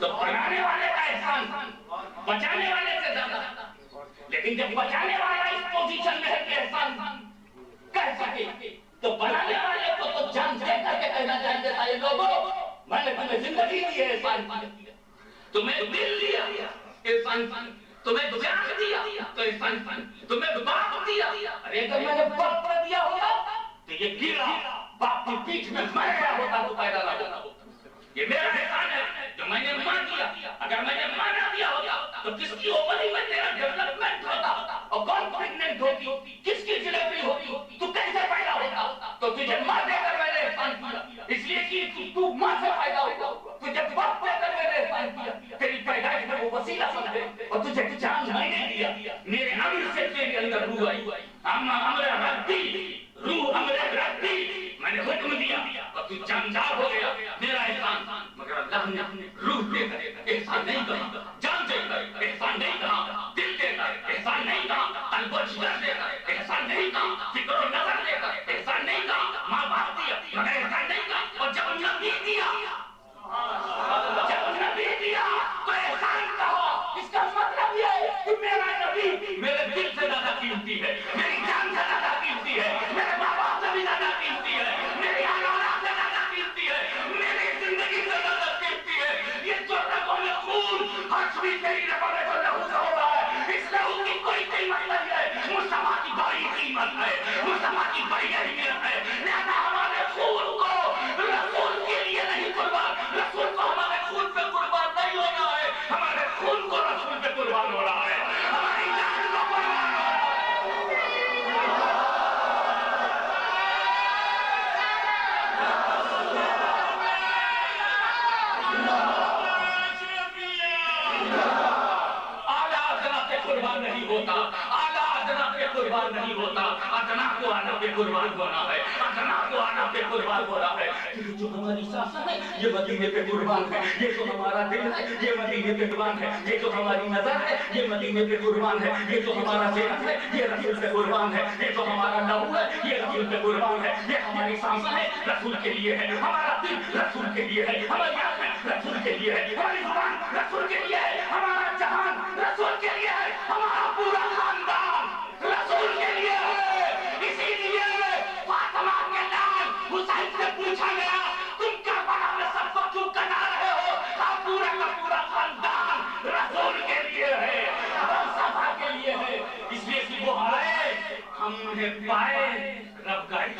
तो बनाने वाले का एहसान बचाने वाले से ज्यादा। लेकिन जब बचाने वाला इस पोजीशन में है कि एहसान कह सके, तो बनाने वाले को तो जान दे करके कहना चाहिए था, ये लोगों मैंने तुम्हें जिंदगी दी है, एहसान किया, तुम्हें दिल दिया एहसान, तुम्हें जान दिया तो एहसान, तुम्हें बाप दिया। अरे अगर मैंने बाप दिया होता तो ये गिरा बाप की पीठ में मर गया होता तो पैदा ना होता। ये मेरा एहसान है जो मैंने मार दिया। अगर मैंने मार ना दिया होता तो किसकी ओवरी में तेरा डेवलपमेंट होता, और कौन प्रेग्नेंट होती, किसकी डिलीवरी होती, तू कैसे पैदा होता? तो तुझे मार देकर मैंने एहसान किया, इसलिए कि तू मां से पैदा होगा। तुझे बाप देकर मैंने एहसान किया, तेरी पैदाइश में वो वसीला समझे, और तुझे जान मैंने दिया। मेरे अमर से तेरे अंदर रूह आई, अमर रब्बी, रूह अमर रब्बी, मैंने हुक्म दिया और तू जानदार हो गया, मेरा एहसान। मगर अल्लाह ने रूह देकर एहसान नहीं कहा, जान देकर एहसान नहीं कहा, दिल देकर एहसान नहीं कहा, कल्ब व जिगर देकर एहसान नहीं कहा, फिक्र और नजर देकर एहसान नहीं कहा, माँ बाप दिया मगर एहसान नहीं कहा। और जब नबी दिया, तो एहसान कहो। इसका मतलब ये है कि मेरा नबी मेरे दिल से ज्यादा कीमती है, मेरी जान से ज्यादा कीमती है, मेरे माँ बाप से भी ज्यादा कीमती है, मेरी औलाद से ज्यादा कीमती है, मेरी जिंदगी से ज्यादा कीमती है। ये जो रगों में खून हर्ष भी तेरी रगों में जो लहू से हो रहा है, इस लहू की कोई कीमत नहीं है। मुस्तफा की बड़ी कीमत है, मुस्तफा की बड़ी अहमियत है। लिहाजा हमारे खून को रसूल के लिए नहीं कुर्बान, रसूल को हमारे खून पे कुर्बान नहीं हो होता, आला अदना पे कुर्बान नहीं होता। अदना को आला पे कुर्बान होना है, अदना को आला पे कुर्बान होना है। जो हमारी सांसें है ये मदीने पे कुर्बान है, ये जो हमारा दिल है ये मदीने पे कुर्बान है, ये जो हमारी नजर है ये मदीने पे कुर्बान है, ये जो हमारा चेहरा है ये रसूल पे कुर्बान है, ये जो हमारा लहू है ये रसूल पे कुर्बान है, ये हमारी सांसें है रसूल के लिए है, हमारा दिल रसूल के लिए है, हमारी आंखें रसूल के लिए है, हमारी जुबान रसूल के लिए है, हमारा जहान रसूल के लिए है, हमारा पूरा खानदान रसूल के लिए है। इसीलिए फातिमा के लाल हुसैन से पूछा गया तुम करबला में सबको क्यों कटा रहे हो? हम पूरा का पूरा खानदान रसूल के लिए है, सभा के लिए है। इसलिए कि वो आए हम उन्हें पाए रब का ये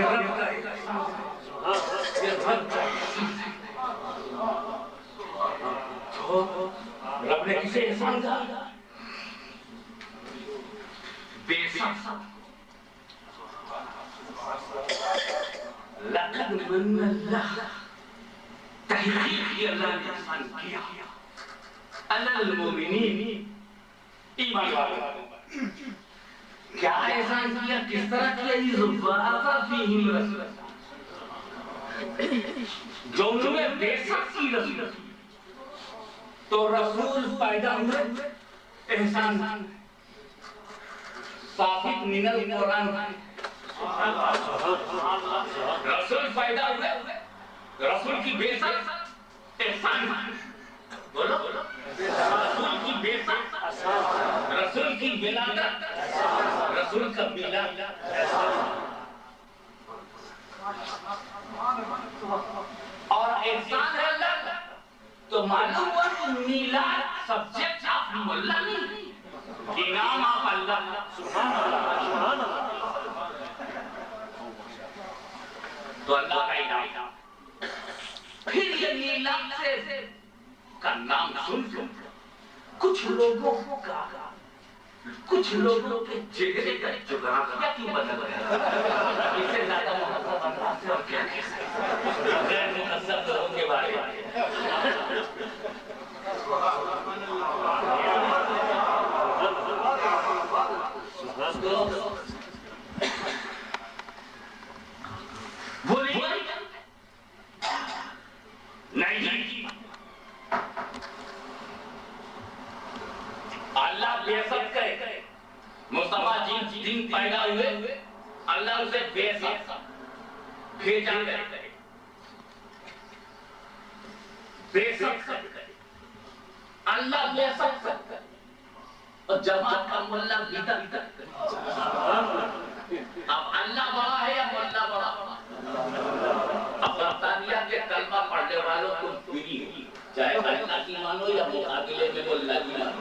रब का ये रब का तो रब ने किसे एहसान कहा? बेशक लक़द मन्नल्लाह तहकीक अल्लाह ने एहसान किया अलल मोमिनीन ईमान वालों पर। क्या एहसान किया, किस तरह किया? जो उनमें बेशक की रसूल तो रसूल पैदा हुए एहसान साबित मिनल कुरान रसूल पैदा हुए रसूल की बेशक एहसान बोलो रसूल की बेशक रसूल की विलादत रसूल का मिलाद और एहसान है अल्लाह। तो मालूम हुआ कि मिलाद सब्जेक्ट आप मुल्ला नहीं, इनाम आप अल्लाह। सुभान अल्लाह। तो अल्लाह का इनाम। फिर ये मिलाद से का नाम सुन कुछ लोगों का कुछ लोगों के चेहरे का जुगराफिया क्यों बदल गया? इससे ज्यादा मुहज़्ज़ब अंदाज़ से और क्या कह सकते हैं गैर मुहज़्ज़ब लोगों के बारे में। बोलिए नहीं, अल्लाह बेशक है। मुस्तफा जिन पैदा हुए अल्लाह उसे बेशक भेजा करे, बेशक अल्लाह बेशक और जमात का मुल्ला बिदअत। अब अल्लाह बड़ा है या मुल्ला बड़ा? अब बरतानिया के कलमा पढ़ने वालों को फ्री चाहे अल्लाह की मानो या मुकाबले में मुल्ला की मानो।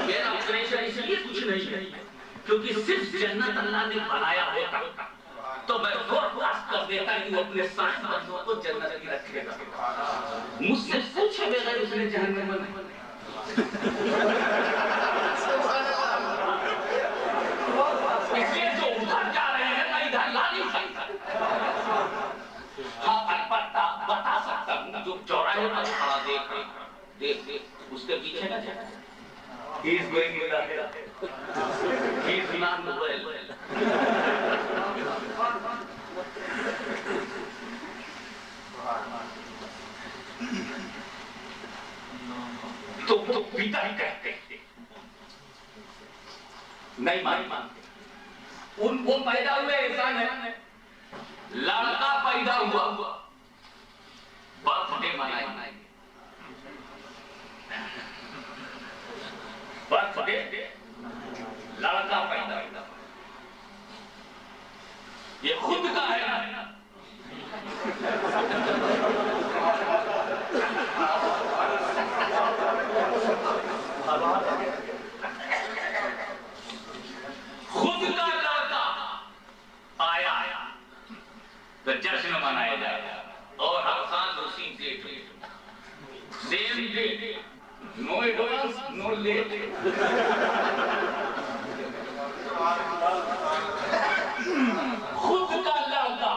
मेरा प्रेशर इसलिए कुछ नहीं है क्योंकि सिर्फ जन्नत अल्लाह ने बनाया होता तो मैं फोरकास्ट कर देता कि वो अपने साथ बंदों को जन्नत में रखेगा। मुझसे पूछे बगैर उसने जहन्नम में इसलिए जो उधर जा रहे हैं मैं इधर ला नहीं सकता। हाँ अलबत्ता बता सकता हूँ जो चौराहे पर खड़ा देख उसके पीछे ना जाए। He is going to the hell. He is not well. तो पिता ही कहते नहीं मानते। उनको पैदा हुए एहसान है। लड़का पैदा हुआ बर्थडे मनाएंगे, बर्थडे लड़का पैदा हुआ ये खुद का है ना। खुद का लड़का आया तो जश्न मनाया जाएगा और हर साल उसी date same date, no advance no late. खुद का लड़का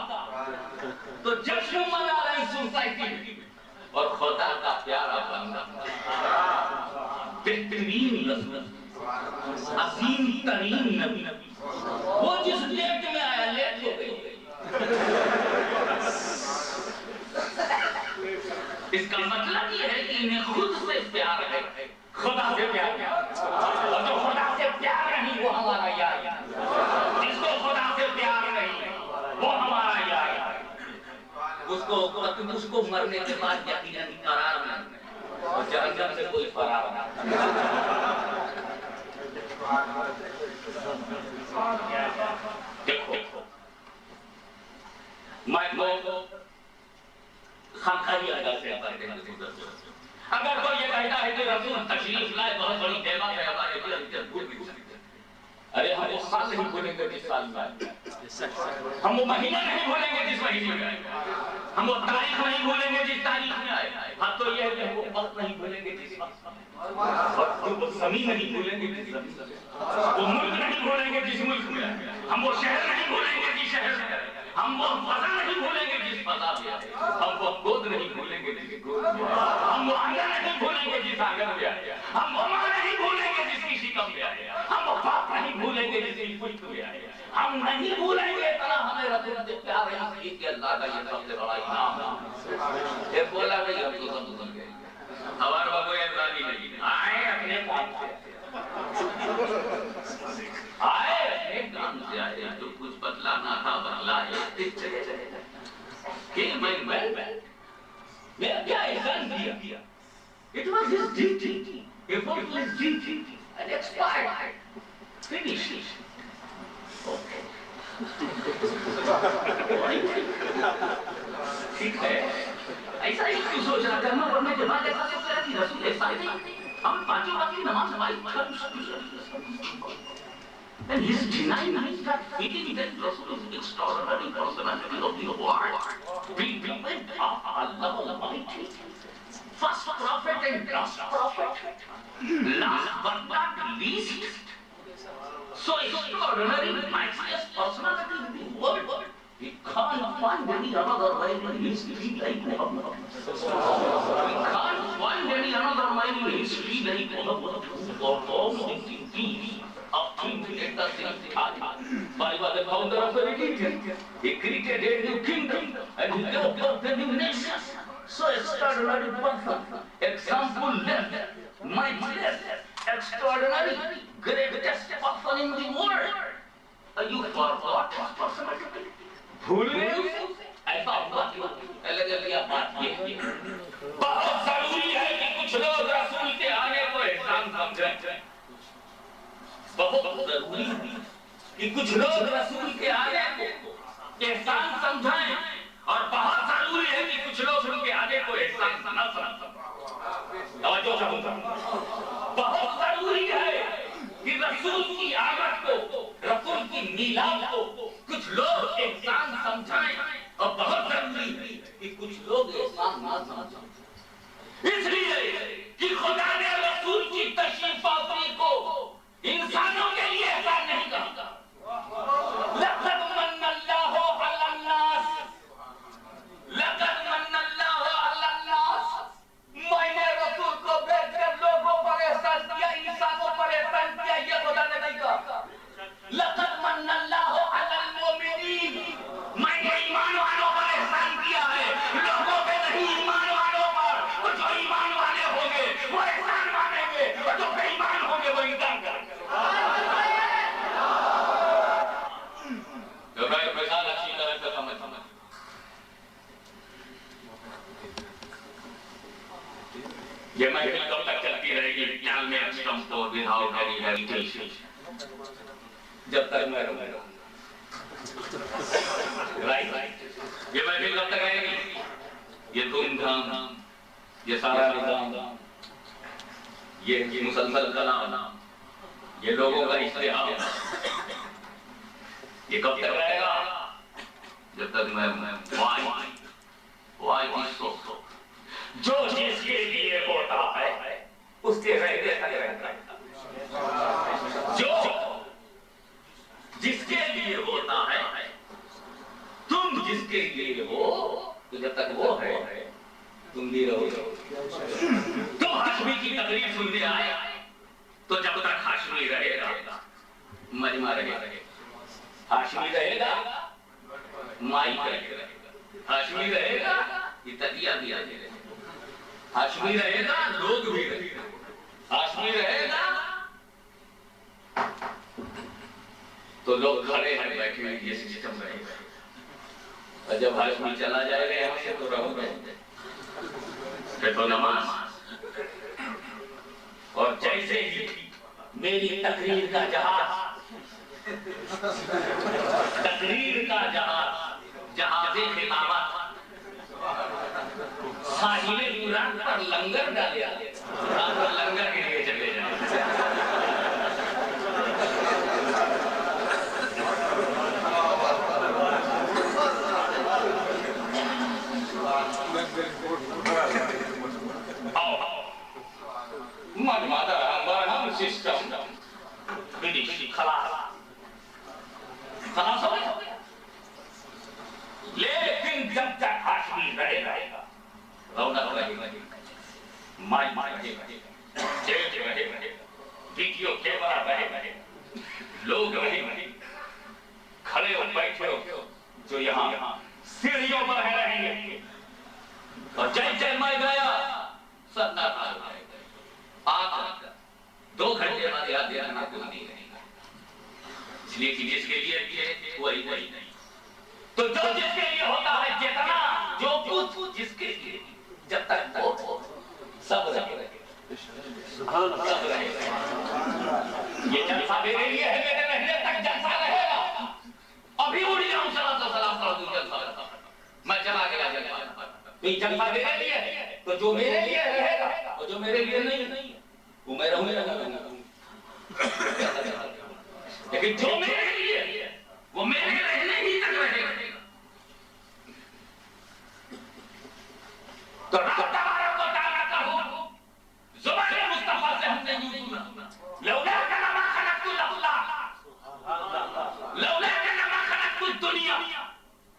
तो जश्न मना रहे सोसाइटी में और खुदा का प्यारा बंदा बेहतरीन रसूल, अजीम तरीन नबी, वो जिस डेट में आया लेट हो गई। इसका मतलब ये है कि इन्हें खुद से प्यार है, खुदा से प्यार है, और जो खुदा से प्यार नहीं वो हमारा यार, जिसको खुदा से प्यार नहीं वो हमारा यार, उसको मरने के बाद यकीनन करार नहीं और जहन्नम से कोई फरार नहीं। देखो मैं तो खानखानी अदा से करते हैं। अगर कोई ये कहता है कि रसूल तशरीफ लाए बहुत बड़ी नेमत है हमारे लिए, भूल भी सकते। अरे हम वो साल नहीं भूलेंगे जिस साल में, हम वो महीना नहीं भूलेंगे जिस महीने में, हम वो तारीख नहीं भूलेंगे जिस तारीख में आए। हाँ तो ये है कि हम वो वक्त नहीं भूलेंगे जिस वक्त, वो जमीन नहीं भूलेंगे जिस जमीन, वो मुल्क नहीं भूलेंगे जिस मुल्क में, हम वो शहर नहीं भूलेंगे जिस शहर में, हम वो फजा नहीं भूलेंगे जिस फजा में, हम वो गोद नहीं भूलेंगे जिस गोद में, हम वो आंगन नहीं भूलेंगे जिस आंगन में, हम वो माँ नहीं भूलेंगे जिसकी शिकम में, हम वो बाप नहीं भूलेंगे जिसकी पुष्ट में, हम नहीं भूलेंगे इतना हमें रसूल से प्यार है। कि अल्लाह का ये सबसे बड़ा इनाम है। ये बोला नहीं हम तो सब भूल गए, हमारे बाबू इमरानी नहीं आए अपने काम से, आए अपने काम से आए, जो कुछ बदलाना था बदलाए, चले गए। कि मैं क्या एहसान किया? It was his duty, effortless duty, and expired, finished. Okay. ठीक है, ऐसा ही क्यों सोच रहा करना पड़ने के बाद ऐसा सोच रहा कि रसूल ऐसा ही नहीं, हम पांचों वक्त की नमाज हमारी and his denying is that fitting that Rasul is extraordinary personality of the world, beloved of Allah Almighty, first prophet and last prophet, last but not least, so extraordinary, mightiest personality in the world. We can't find any another man in history like Muhammad. We can't find any another man in history like Muhammad who performed the deeds of creating the by the founder of the religion. He created a new kingdom and he developed the new nations. So extraordinary person, example left, mightiest, extraordinary, greatest person in the world. You forgot his personality? भूल गए उसे? ऐसा हुआ क्यों? अलग अलग बात ये बहुत जरूरी है कि कुछ लोग रसूल के आने को एहसान समझें। बहुत जरूरी है कि कुछ लोग रसूल के आने को एहसान समझें, और बहुत जरूरी है कि कुछ लोग उनके आने को एहसान न समझें। तवज्जो चाहूंगा, बहुत जरूरी है कि रसूल की आमद को, रसूल की मीलाद को कुछ लोग एहसान समझाएं, और बहुत जरूरी है कि कुछ लोग एहसान ना समझें। इसलिए कि खुदा ने रसूल की तशरीफ आवरी को इंसानों के लिए एहसान नहीं कहा। लक़द मन्नल्लाहु अलन्नास, लक़द मन्नल्लाहु अलन्नास, मैंने रसूल को भेजकर लोगों पर एहसान किया, इंसानों पर एहसान किया, ये खुदा ने नहीं कहा। लक़द मन्नल्लाहु अलल मोमिनीन, मैंने ईमान वालों पर एहसान किया है, लोगों पे नहीं, ईमान वालों पर। और जो ईमान वाले होंगे वो एहसान मानेंगे, और जो बेईमान होंगे वो इनकार करेंगे। तो भाई मिसाल अच्छी तरह से समझ ये महफिल कब तक चलती रहेगी? विदाउट एनी हेजिटेशन, जब तक मैं रहूंगा। राइट, ये महफिल कब तक रहेगी? ये धूमधाम, ये सारा निजाम, ये मुसलसल कलाम, ये लोगों का इस्तेहार, ये कब तक रहेगा? जब तक मैं जो जिसके लिए होता है उसके रहने तक रहता है। जो जिसके लिए होता है, तुम जिसके लिए हो, तो जब तक वो है तुम भी रहोगे। तुम हाशमी की तकरीर सुनने आए, तो जब तक हाशमी रहेगा मजमा रहेगा, हाशमी रहेगा माई रहेगा, हाशमी रहेगा इतलिया भी आ जाएगा, हाशमी रहेगा लोग भी रहेगा, हाशमी रहेगा तो लोग खड़े हैं बैठे हैं, ये सिस्टम रहेगा। और जब हाशमी चला जाएगा यहाँ से तो रहोगे फिर तो नमाज। और जैसे ही मेरी तकरीर का जहाज, तकरीर का जहाज, जहाज़े खिताबत साहिले यूरान पर लंगर डाले, आप लंगर के लिए चले जाए। सिस्टम विदेशी खलास हो गया, लेकिन जब तक हाशमी रहेगा रौनक रहेगी, माई रहेगा, स्टेज रहेगा, वीडियो कैमरा रहेगा, लोग रहेंगे, खड़े हो बैठे हो जो यहाँ सीढ़ियों पर रहेंगे। और जय जय मैं गया सन्नाटा आकर 2 घंटे बाद याद दिलाना कोई नहीं रहेगा, इसलिए कि जिसके लिए वही नहीं। तो जो जिसके लिए होता है, जितना जो कुछ जिसके लिए, जब तक वो सब रहेगा, सब रहेगा। ये जलसा मेरे लिए है, मेरे रहने तक जलसा रहेगा। अभी उड़ जाऊं सलाम करो तू जलसा, मैं चला गया जलसा, तो ये जलसा मेरे लिए है, तो जो मेरे लिए रहेगा और जो मेरे लिए नहीं है वो मैं रहूंगा, लेकिन जो मेरे लिए वो मेरे रहने ही तक रहेगा। तो तबारा को ताला कहूं ज़ुबान मुस्तफा से हमने यूं सुना, लौला कलमा खलक़तुल अखलाक लौला कलमा खलक़तुद दुनिया।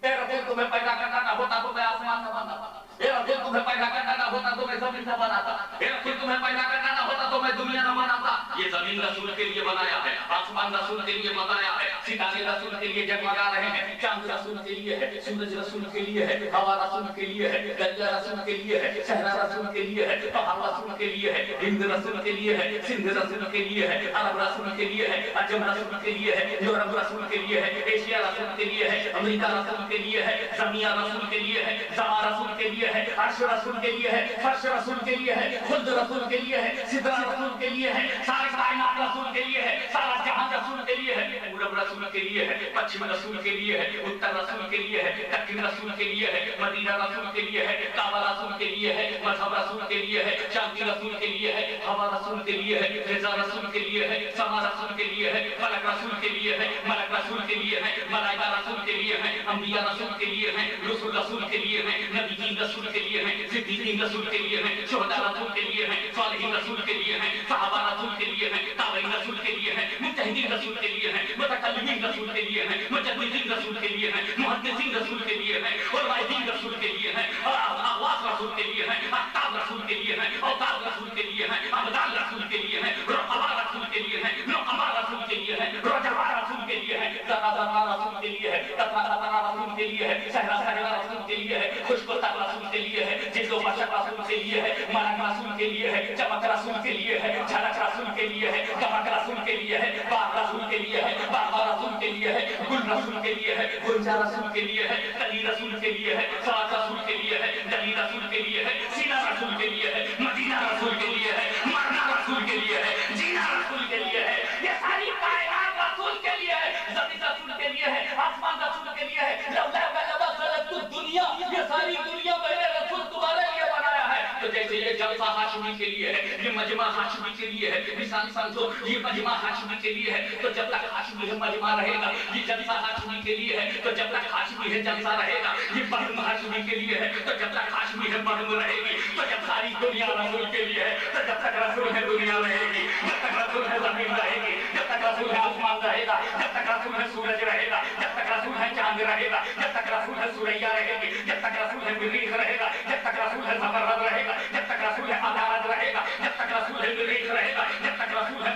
ए रसूल तुम्हें पैदा करना ना होता तो मैं आसमान में बनाता, ए रसूल तुम्हें पैदा करना ना होता तो मैं जमीन से बनाता, ए रसूल तुम्हें पैदा करना ना होता तो मैं दुनिया न बनाता। ये जमीन रसूल के लिए बनाया है, आसमान रसूल के लिए बनाया है, सितारे रसूल के लिए जगमगा रहे हैं, चांद रसूल के लिए है, सूरज रसूल के लिए है, हवा रसूल के लिए है, दरिया रसूल के लिए है, सहरा रसूल के लिए है, पहाड़ रसूल के लिए है, हिंद रसूल के लिए है, सिंध रसूल के लिए है, अरब रसूल के लिए है, अजम रसूल के लिए है, यूरोप रसूल के लिए है, एशिया रसूल के लिए है, अमेरिका रसूल के लिए है, ज़मीन रसूल के लिए है, ज़मा रसूल के लिए है, अर्श रसूल के लिए है, फर्श रसूल के लिए है, खुद रसूल के लिए है, सिदरा रसूल के लिए है, सारे कायनात रसूल के लिए है, सारा जहां रसूल के लिए है, पूरब रसूल के लिए है, पश्चिम रसूल के लिए है, उत्तर रसूल के लिए है, दक्षिण रसूल के लिए है, मदीना रसूल के लिए है, काबा रसूल के लिए है, मजहब रसूल के लिए है, शांति रसूल के लिए है, हवा रसूल के लिए है, रिज़ा रसूल के लिए है, समा रसूल के लिए है, फलक रसूल के लिए है, मलक रसूल के लिए है, मलाइका रसूल के लिए है, अंबिया रसूल के लिए है, रसूल रसूल के लिए है, नबीयीन रसूल के लिए है, सिद्दीकीन रसूल के लिए है, शुहदा रसूल के लिए है, सालिहीन रसूल के लिए है, सहाबा रसूल के लिए है, ताबईन रसूल के लिए है, मुज्तहिदीन रसूल के लिए है, मुतकल्लिमीन रसूल के लिए है, मुजद्दिदीन रसूल के लिए है, मुहद्दिसीन रसूल के लिए है, उलमाए-दीन रसूल के लिए है, अवास रसूल के लिए है, अक्ताब रसूल के लिए है, औताब रसूल के लिए है, अबदाल रसूल के लिए है, रुक़बा रसूल के लिए है, नुक़बा रसूल के लिए है, रुजबा रसूल के लिए है, ज़रा रसूल के लिए है, ततरा रसूल के लिए है, सहरा रसूल के लिए है, खुशबूदार रसूल के लिए है, जिल्दो बशर रसूल के लिए है, मलक रसूल के लिए है, चमक रसूल के लिए है, झलक रसूल के लिए है, गमक रसूल के लिए है, बाग रसूल के लिए है, बाग रसूल के लिए है, गुल रसूल के लिए है, गुंजा रसूल के लिए है, कली रसूल के लिए है, साद रसूल के लिए है, दली रसूल के लिए है, सीना रसूल के लिए है, मदीना रसूल के लिए है, मरना रसूल के लिए है, जीना रसूल के लिए है, ये सारी कायनात रसूल के लिए है, जमीन रसूल के लिए है, आसमान रसूल के लिए है, लौला कलमा खलक़तुद दुनिया, ये सारी दुनिया मैंने रसूल तुम्हारे लिए बनाया है। तो जैसे ये जलसा हाशमी के लिए है, ये मजमा हाशमी के लिए है, मिसाल समझो ये मजमा हाशमी के लिए है, तो जब तक हाशमी है मजमा रहेगा, ये जलसा हाशमी के लिए है, तो जब तक हाशमी है जलसा रहेगा, ये बहम हाशमी के लिए है, तो जब तक हाशमी है बहम रहेगी, तो जब सारी दुनिया रसूल के लिए है, तो जब तक रसूल है दुनिया रहेगी, जब तक रसूल है जमीन रहेगी, जब तक रसूल है आसमान रहेगा, जब तक रसूल है सूरज रहेगा, जब तक रसूल है चांद रहेगा, जब तक रसूल है सुरैया रहेगी, जब तक रसूल है मरीख रहेगा, जब तक रसूल है ज़बरद रहेगा, जब तक रसूल है अदालत रहेगा, जब तक रसूल है मरीख रहेगा, जब तक रसूल है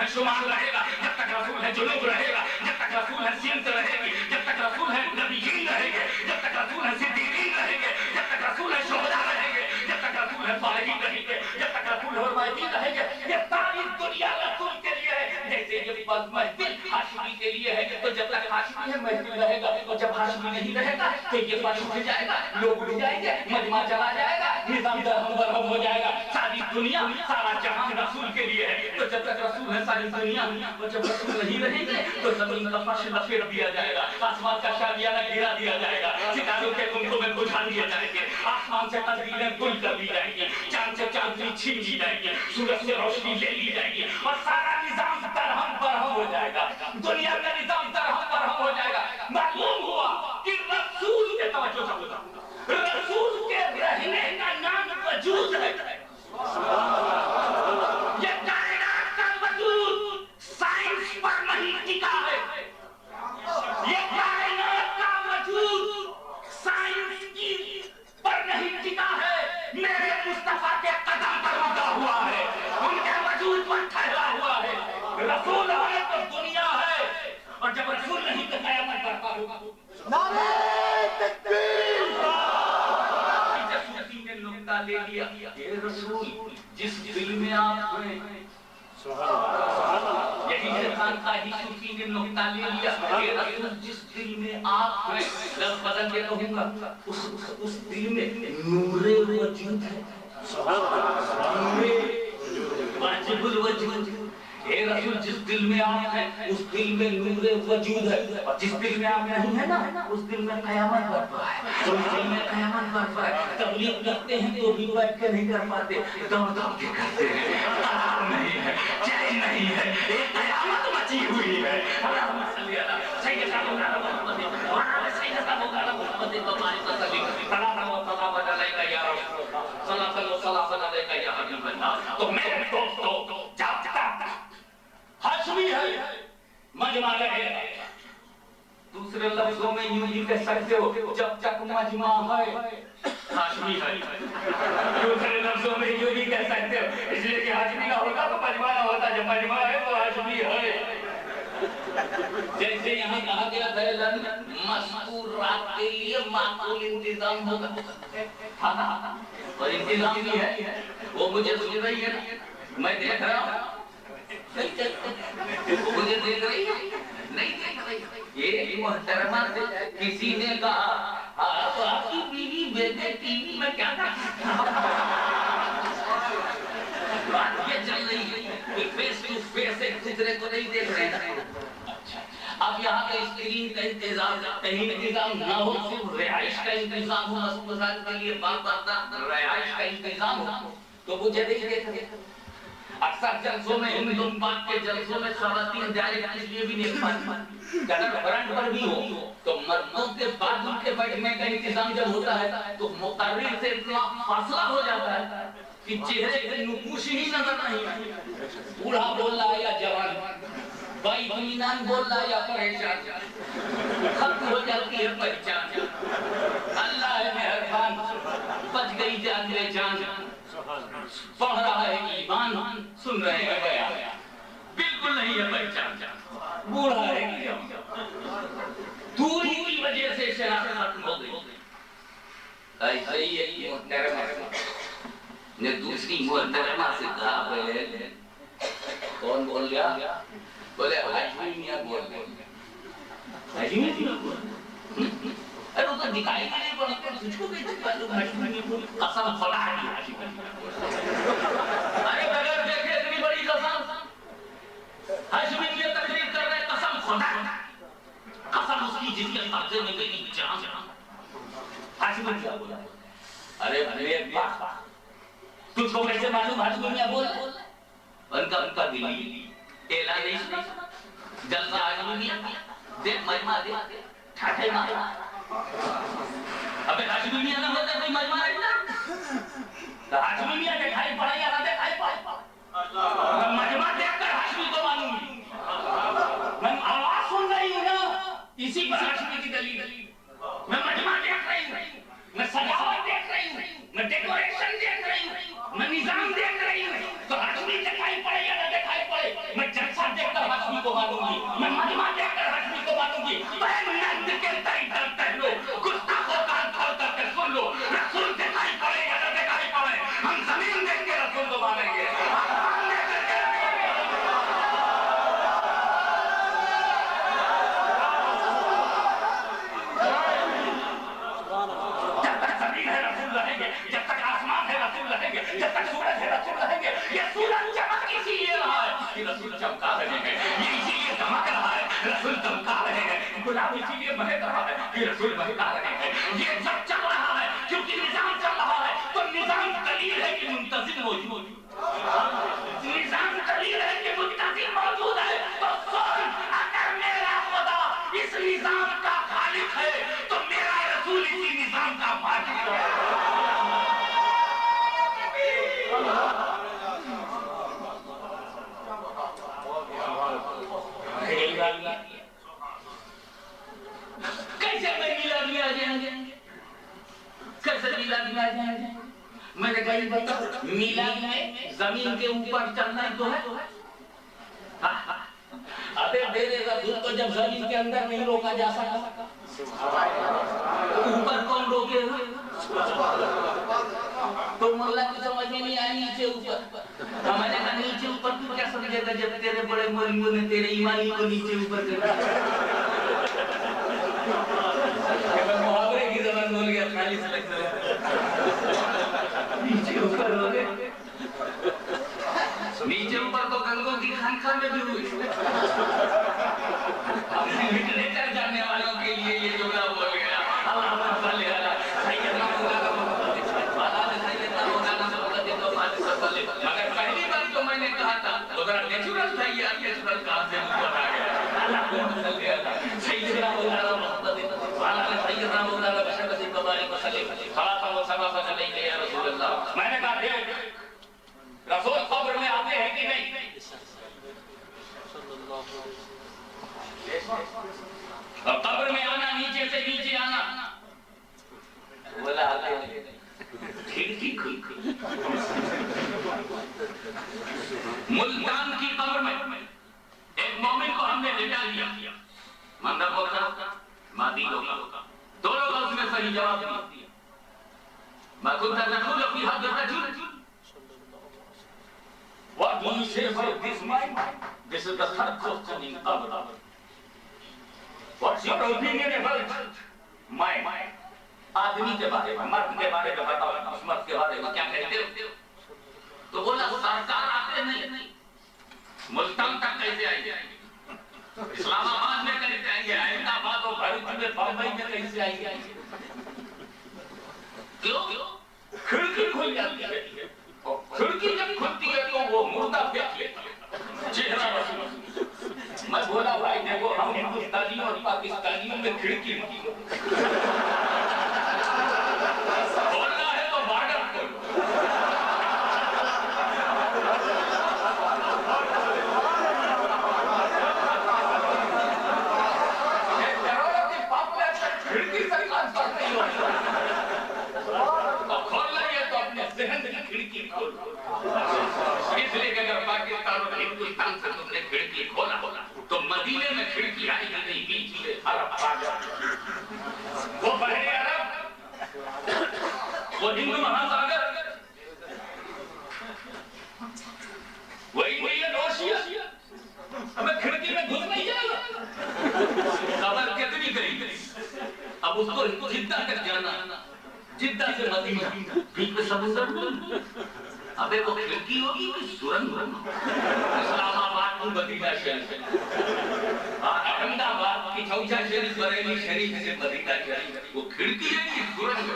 शुमार रहेगा, जब तक रसूल है जुनूब रहेगा, जब तक रसूल है सिमत रहेगी, जब तक रसूल है नबीयीन रहेंगे, जब तक रसूल है सिद्दीकीन रहेंगे, जब तक रसूल है शुहदा रहेंगे, जब तक रसूल है सालिहीन रहेंगे, जब तक रसूल है मुआहिदीन रहेंगे। ये सारी दुनिया रसूल के लिए है। जैसे ये महफिल हाशिमी के लिए है, तो जब तक हाशिमी है महफिल रहेगा, और जब हाशिमी नहीं रहेगा तो ये फर्श उठ जाएगा, लोग उठ जाएंगे, मजमा चला जाएगा, निजाम दरहम हो जाएगा। सारी दुनिया सारा जहां रसूल के लिए है। तो जब तक रसूल है सारी दुनिया, और जब रसूल नहीं रहेंगे तो जमीन का फर्श लपेट दिया जाएगा, आसमान का शामियाना गिरा दिया जाएगा, सितारों के गुंबदों में बुझा दिए जाएंगे, आसमान से तस्वीरें गुल कर दी जाएंगी, चांद से चांदनी छीन ली जाएगी, सूरज से रोशनी ले ली जाएगी, और सारा निजाम दरहम बरहम हो जाएगा। दुनिया का निजाम दरहम बरहम हो जाएगा। मालूम हुआ कि रसूल के तवज्जो से रसूल के रहने का नाम वजूद है। ये कायनात का वजूद साइंस पर नहीं टिका है। ये कायनात का वजूद साइंस की पर नहीं टिका है, मेरे मुस्तफा के कदम पर रुका हुआ है, उनके वजूद पर ठहरा हुआ है। रसूल है तो दुनिया है, और जब रसूल नहीं तो कयामत बर्पा होगा। नारे तकबीर। सूफी ने नुक्ता ले लिया, ये रसूल जिस दिल में आप हैं, यही खानकाही सूफी ने नुक्ता ले लिया, ये रसूल जिस दिल में आप हैं, लफ्ज़ बदल के कहूंगा, उस दिल में नूरे वजूद है, नूरे वाजिबुल वजूद। हे रसूल जिस दिल में आप हैं उस दिल में नूरे वजूद है, और जिस दिल में आप नहीं है ना उस दिल में कयामत बर्पा है, उस दिल में कयामत बर्पा है। तबलीग करते हैं तो भी बैठ के नहीं कर पाते, दौड़ दौड़ के करते हैं, आराम नहीं है, चैन नहीं है, एक कयामत मची हुई है। अल्लाहुम्मा सल्ली अला सय्यदना मुहम्मद व अला सय्यदना मुहम्मद तुम्हारी तसल्ली सलाम व सलाम अलैका या रसूलल्लाह, सलाम व सलाम अलैका या हबीबल्लाह। तो मेरे दोस्तों जब तक हाशमी है मजमा रहेगा। दूसरे लफ्जों में यूं ही कह सकते हो, जब तक मजमा है हाशमी है। दूसरे लफ्जों में यूं ही कह सकते हो, इसलिए कि हाशमी ना होता तो मजमा ना होता, जब मजमा है तो हाशमी है। जैसे यहाँ कहा गया था मज़कूर रात के लिए माकूल इंतजाम होगा, और इंतजाम भी है, वो मुझे सुन रही है, मैं देख रहा हूँ, मुझे देख रही है, नहीं देख रही। ये मोहतरमा से किसी ने कहा आपकी बीवी बेटे टीवी में क्या कर, बात ये चल रही है कि फेस टू फेस एक दूसरे को नहीं देख रहे हैं। अब यहाँ पे स्क्रीन का इंतजाम कहीं इंतजाम ना हो, सिर्फ रिहाइश का इंतजाम हो, अस्पताल के लिए बात रिहाइश का इंतजाम हो, तो मुझे देखिए अक्सर जलसों में हिंदू बात के जलसों में ख़वातीन डायरेक्ट इसलिए भी नहीं पाती, अगर फ्रंट पर भी हो तो मर्दों के बाजू के बैठने का इंतजाम जब होता है तो मुकर्रिर से इतना फासला हो जाता है कि चेहरे पे नुकुश ही नजर नहीं आती। बूढ़ा बोल रहा है या जवान, भाई बनीनान बोल रहा है या परेशान, खत्म हो जाती है पहचान। अल्लाह है मेहरबान, बच गई जान ले जान, पढ़ रहा है ईमान, सुन रहे हैं बयान, बिल्कुल नहीं है पहचान, बूढ़ा है दूरी की वजह से शरारत खत्म हो गई। ऐसे ही एक मोहतरमा ने दूसरी मोहतरमा से कहा, कौन बोल गया? बोले हाशमी मियां बोल गए। हाशमी मियां बोल, अरे वो तो दिखाई नहीं पड़ता, तुझको कैसे मालूम हाशमी मियां बोल? कसम खुदा की हाशमी मियां, अरे बगैर देखे इतनी बड़ी कसम, हाशमी मियां तकरीर कर रहे, कसम खुदा, कसम उसकी जिसके कब्जे में गई जान। हाशमी मियां बोला, अरे अरे बाप, तुझको कैसे मालूम हाशमी मियां बोल? उनका दिली ऐलान नहीं, जलसा हाशमी मियां देख मजमा दे ठाठे मार। अबे हाशमी मियां ना होता कोई मजमा नहीं ना, तो हाशमी मियां दिखाई पड़ा या ना दिखाई पड़ा, मैं मजमा देखकर हाशमी को मानूंगी। मैं आवाज सुन रही हूँ ना, इसी पर हाशमी की दलील, मैं मजमा देख रही हूँ, मैं सजावट देख रही हूँ, मैं डेकोरेशन देख रही हूँ, मैं निजाम देख रही हूँ, तो हाशमी दिखाई पड़े या ना दिखाई पड़े, मैं जलसा की नंद के टाइटल पहनो, गुस्ताखों कान खोल करके सुन लो, रसूल दिखाई पड़े या न दिखाई पड़े, हम जमीन देंगे रसूल को मानेंगे। जब तक जमीन है रसूल रहेंगे, जब तक आसमान है रसूल रहेंगे, जब तक सूरज है रसूल रहेंगे। ये सूरज चमक इसीलिए रहा है कि रसूल चमका रहे हैं, ये इसीलिए चमक रहा है रसूल चमका रहे हैं, गुलाब इसीलिए महक रहा है कि रसूल महका रहे हैं। ये सब चल रहा है क्योंकि निजाम चल रहा है। तो निजाम दलील है कि मुंतजिम मौजूद, निजाम दलील है कि मुंतजिम मौजूद है। तो सुन, अगर मेरा खुदा इस निजाम का खालिक है तो मेरा रसूल इसी निजाम का मालिक है। कैसे मैं मिला दिया जाएंगे, कैसे मिला दिया जाएंगे? मैंने कही बताओ, मिला में जमीन के ऊपर चलना तो है। अबे मेरे रसूल को जब जमीन के अंदर नहीं रोका जा सका, ऊपर कौन रोकेगा? तो मुल्ला की समझ में नहीं आई नीचे ऊपर। मैंने कहा नीचे ऊपर तू क्या समझेगा जब तेरे बड़े मौलवियों ने तेरे ईमानी को नीचे ऊपर कर दिया। मुहावरे की जबान बोल गया, खाली से लगता है नीचे ऊपर हो गए। नीचे ऊपर तो गंगों की खानखा में भी हुई। अपने लिटरेचर जानने वालों के लिए ये जुमला बोल गया। मगर पहली बार तो मैंने कहा था तो जरा नेचुरल था, ये नेचुरल कहां से ऊपर आ गया? अल्लाह को बदल गया था। सैयदना मौलाना मोहम्मद वाला ने सैयदना मौलाना बशरत कबारी मसले सलात व सलाम अलैहि या रसूल अल्लाह। मैंने कहा देख, रसूल कब्र में आते हैं कि नहीं? और कब्र में आना, नीचे से नीचे आना, बोला आते हैं। ठीक मुल्तान की कब्र में एक मोमिन को हमने लेटा दिया, मंदबों का मादीलों का, दोनों का उसने सही जवाब दिया। मैं खुद नखुल अपनी हद रजुल। What do you say about this mind? This is the third question in qabr. What's your opinion about mind? आदमी के बारे में, मर्द के बारे में बताओ, उस मर्द के बारे में क्या कहते हो? तो बोला सरकार आते नहीं, मुल्तान तक कैसे आएंगे? इस्लामाबाद में कैसे आएंगे? अहमदाबाद और भरूच में, बम्बई में कैसे आएंगे? क्यों? खिड़की खुल जाती है, खिड़की जब खुलती है तो वो मुर्दा फेंक लेता है, चेहरा रसूल। मैं बोला भाई देखो, हम हिंदुस्तानियों और पाकिस्तानियों में खिड़की बोलना है तो बॉर्डर खोलो। खिड़की से ट्रांसफर नहीं होती, खोलना है तो अपने जहन की खिड़की खोलो। इसलिए अगर पाकिस्तान और हिंदुस्तान से तुमने खिड़की खोला तो मदीने में खिड़की आएगी नहीं, बीच में अरब आ जाएगा। वो बहरे अरब, वो हिंदू महासागर, वो इंडियन ओशियन, हमें खिड़की में घुस नहीं जाएगा। खबर कितनी गई, अब उसको जिद्दा तक जाना, जिद्दा से मदीना, बीच में समुद्र। अबे वो खिड़की होगी कि सुरंग होगी? इस्लामाबाद की मदीना शरीफ, अहमदाबाद की चौसा शरीफ, बरेली शरीफ से मदीना शरीफ, वो खिड़की है कि सुरंग?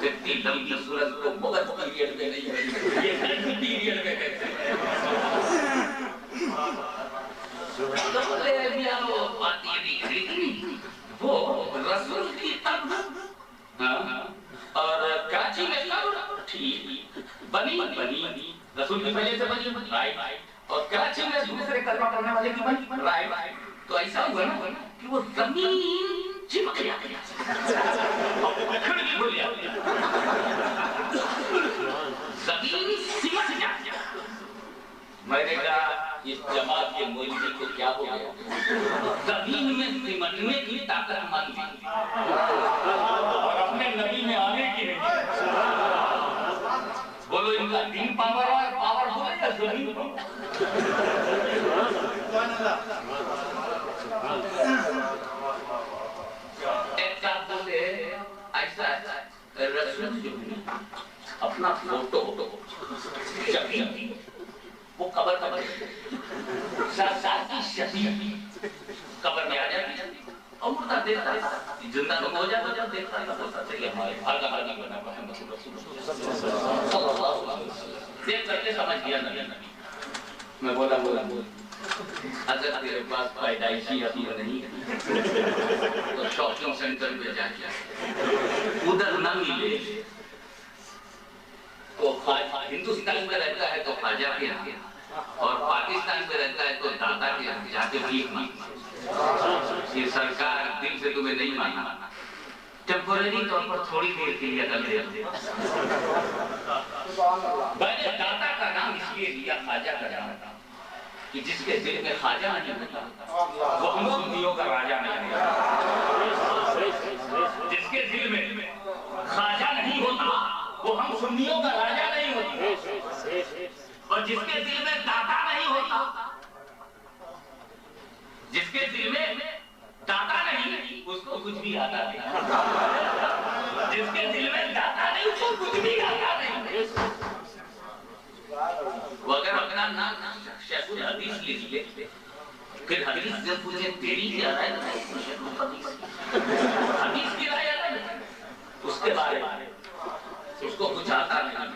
इतनी लंबी सुरंग को मुगल पीरियड में नहीं बनी, ये हिंदू पीरियड में कहते हैं। तो बोले अभिया वो आती है खिड़की, वो रसूल की तब, हाँ, और कराची में कब्र ठीक बनी रसूल की पहले से बनी, राइट, और कराची में दूसरे कलमा करने वाले की बनी, राइट। तो ऐसा हुआ ना कि वो जमीन चिपक जाती है, खिड़की खुल जाती है, जमीन सिमट जाती है। मैंने कहा इस जमात के मौलवी को क्या हो गया? जमीन में सिमटने की ताकत मान ली और अपने नबी में आने की नहीं। बोलो इनका दीन पावर है, पावरफुल है या जमीन पर? एक साथ बोले ऐसा रसूल जो अपना फोटो वो कबर साथ की शबीह कबर में आ जाती और मुर्दा देखता है, जिंदा तो हो जाता जब देखता है बोलता है ये हमारे भागा भागा बना मोहम्मद सल्लल्लाहु अलैहि वसल्लम देख करके समझ गया नबी। मैं बोला अगर तेरे पास पैदाइशी अक्ल नहीं है तो शॉपिंग सेंटर में जाके उधर न मिले तो हिंदुस्तान में रहता है तो ख्वाजा के यहाँ और पाकिस्तान में रहता है तो दादा के यहाँ जाके भीख मांगना। ये सरकार दिल से तुम्हें नहीं मानना, टेम्पोररी तौर पर थोड़ी देर के लिए अकल दे। मैंने दाता का नाम इसलिए लिया ख्वाजा का नाम कि जिसके दिल में ख्वाजा नहीं होता वो हम सुन्नियों का राजा नहीं होता। जिसके दिल में ख्वाजा नहीं होता वो हम सुन्नियों का राजा नहीं होता। और जिसके दिल में दाता नहीं होता, जिसके दिल में दाता नहीं उसको कुछ भी आता नहीं। जिसके दिल में दाता नहीं उसको कुछ भी आता नहीं। वो अगर अपना नाम शेखुल हदीस लिख फिर हदीस से पूछे तेरी क्या राय है, हदीस की राय है उसके बारे में उसको कुछ आता नहीं।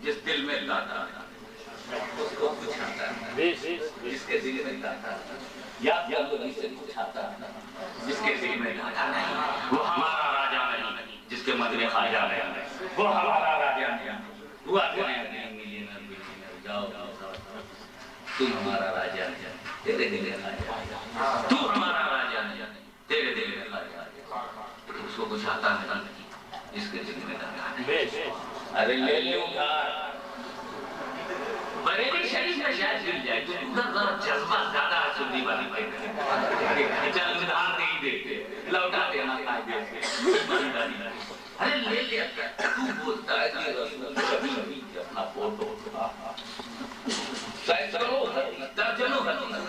जिस दिल में दाता उसको कुछ आता है, जिसके दिल में दाता याद से कुछ आता है, जिसके दिल में दाता नहीं वो हमारा राजा नहीं, जिसके मन में ख्वाजा नहीं वो हमारा राजा नहीं। हुआ जाओ तुम हमारा राजा नहीं, तेरे दिल में ख्वाजा, तू हमारा राजा नहीं, तेरे दिल में ख्वाजा। उसको कुछ आता नहीं, जिसके दिल में दाता नहीं। अरे ले ले उधार, बरेली शरीफ में शायद मिल जाए तो उधर जज्बा ज्यादा सुन्नी वाली पे चल उधार नहीं देते, लौटा देना कायदे से। अरे ले ले, तू बोलता है कि रसूल कभी अपना फोटो सैकड़ों दर्जनों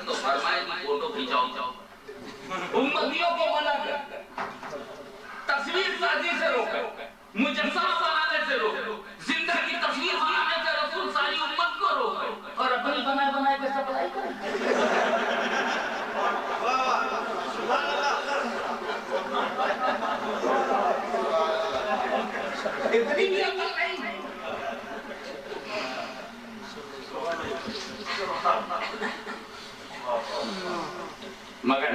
तो फरमाए कि फोटो खिंचाओ, उम्मतियों को मना कर, तस्वीर साजी से रोको, मुजस्समा बनाने से रोको, जिंदा की तस्वीर बनाने से रसूल सारी उम्मत को रोको और अपनी बनाए पे सप्लाई करें। इतनी भी अकल नहीं। मगर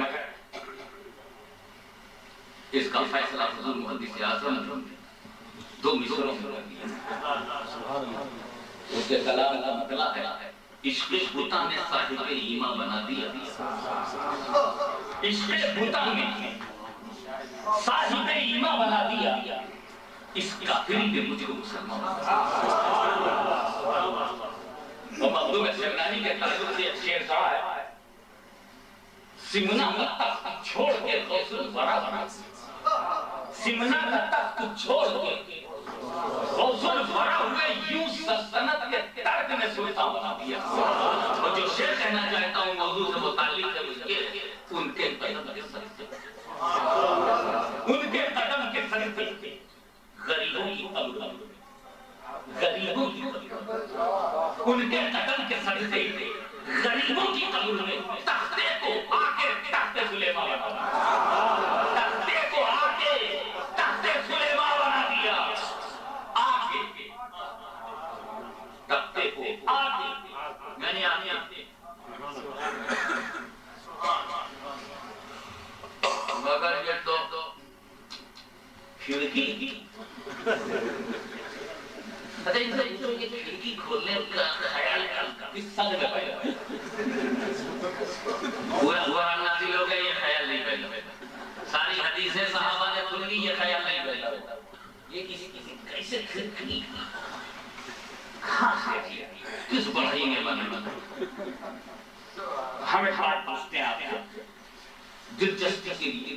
इसका फैसला हुजूर मुहद्दिस आज़म दो मिसरों में कर दिया। उसके कलाम का मतलब है इश्क़े बुता ने साहिबे ईमा बना दिया। इश्क़े बुता ने साहिबे ईमा बना दिया, इस काफिरी ने मुझको मुसलमान बना दिया। मखदूम शगनानी के ताल्लुक से एक शेर कहा है, सिमना का तख्त छोड़ के गौसुल वरा बना, सिमना का तख्त छोड़ के गौसुल वरा हुए यूं सल्तनत के तर्क ने सुल्तान बना दिया। और जो शेर कहना चाहता हूँ मौजूद से मुताल्लिक है उसके उनके कदम के सदके, उनके कदम के सदके गरीबों की कब्र, गरीबों की उनके कदम के सदके गरीबों की कब्र में तख्ते को आके तख्ते सुलेमान बना, तख्ते को आके तख्ते सुलेमान बना दिया। आके तख्ते को आके मैंने आके मगर ये तो खिड़की ये खिड़की खोलने का ख्याल किस साल में पैदा हुआ? पूरा नाज़िल हो गया, ये ख्याल नहीं पैदा हुआ। सारी हदीसें सहाबा ने सुन ली, ये ख्याल नहीं पैदा हुआ। ये किसी कैसे खिड़की कहाँ से किया? किस बढ़ई में बने? हमें बात पूछते हैं आप दिलचस्पी के लिए।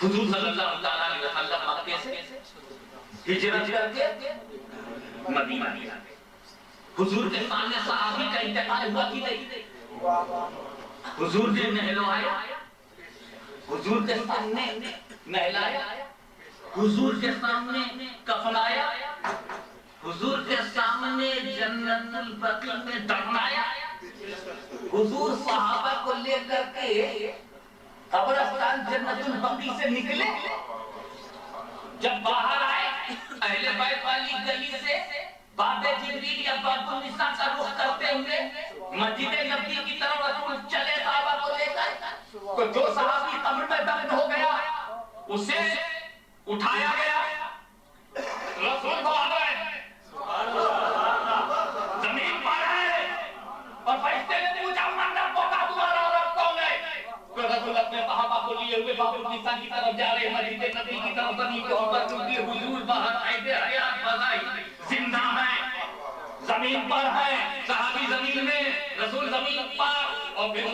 हुजूर सल्लल्लाहु अलैहि वसल्लम मक्के से हिजरत करके मदीना गए। हुजूर के सामने सहाबी का इंतकाल हुआ कि नहीं? हुजूर ने नहलाया, हुजूर के सामने नहलाया, हुजूर के सामने कफनाया, हुजूर के सामने जन्नतुल बकी में दफनाया। हुजूर सहाबा को लेकर के कब्रिस्तान जन्नतुल बकी से निकले। जब बाहर आए अहले बैत वाली गली से बाबे जिब्रील या बाबुल निसा का रुख करते हुए मस्जिद नबी की तरफ रसूल चले सहाबा को लेकर। तो जो सहाबी कब्र में दफन हो गया उसे उठाया गया, रसूल को आ गए, जमीन पर है और फरिश्ते ने पूछा मंडप को का तुम्हारा रब कौन है? तो रसूल अपने सहाबा को लिए हुए बाबुल निसा की तरफ जा रहे, मस्जिद नबी की तरफ जमीन के ऊपर क्योंकि हुजूर बाहर आए थे, हयात बधाई जिंदा है, जमीन पर है, सहाबी जमीन में, रसूल जमीन पर। और फिर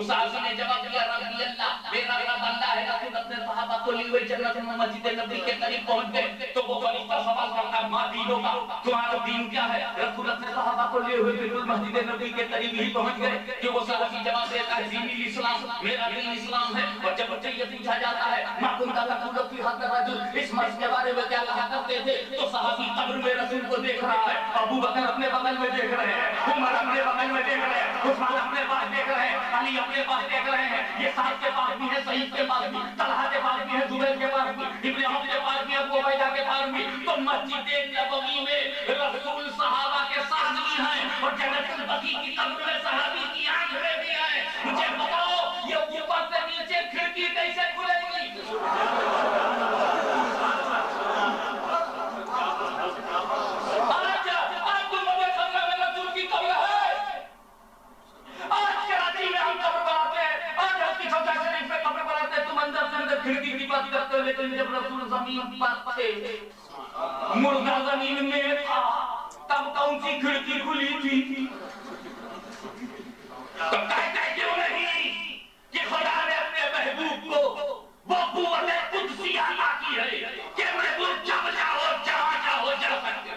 उस आदमी ने जवाब दिया रब्बी अल्लाह, मेरा रब अल्लाह है। रसूल अपने सहाबा को लिए हुए जन्नत में मस्जिद नबी के करीब पहुंच गए तो वो फरिश्ता सवाल करता, मां दीनों का तुम्हारा दीन क्या है? रसूल अपने सहाबा को लिए हुए बिल्कुल मस्जिद नबी के करीब ही पहुंच गए कि वो सहाबी जवाब देता है दीन इस्लाम, मेरा दीन इस्लाम है। और जब बच्चे ये पूछा जाता है मां कुंता का कुल की हद रजूल, इस मर्द के बारे में क्या कहा करते थे? तो सहाबी कब्र में रसूल को देख रहा है, अबू बकर अपने बगल में देख रहे हैं, उमर अपने बगल में देख रहे हैं, उस्मान अपने पास देख रहे हैं, अली अपने पास देख रहे हैं, ये साहब के पास भी है, सईद के पास भी, तलहा के पास भी है, जुबैर के पास भी, इब्ने अब्बास के पास भी, अबू उबैदा के पास भी। तो मस्जिद नबवी में रसूल सहाबा के साथ भी हैं और जन्नतुल बकी की कब्र में सहाबी की आंख में भी है। मुझे बताओ ये ऊपर से नीचे खिड़की कैसे खुलेगी? खिड़की की बात करते हुए, लेकिन जब रसूल जमीन पर थे, मुर्दा जमीन में था, तब कौन सी खिड़की खुली थी? तो कहते क्यों नहीं कि खुदा ने अपने महबूब को वो कुव्वत कुदसी अता की है कि महबूब जब चाहो जहां चाहो जा सकते।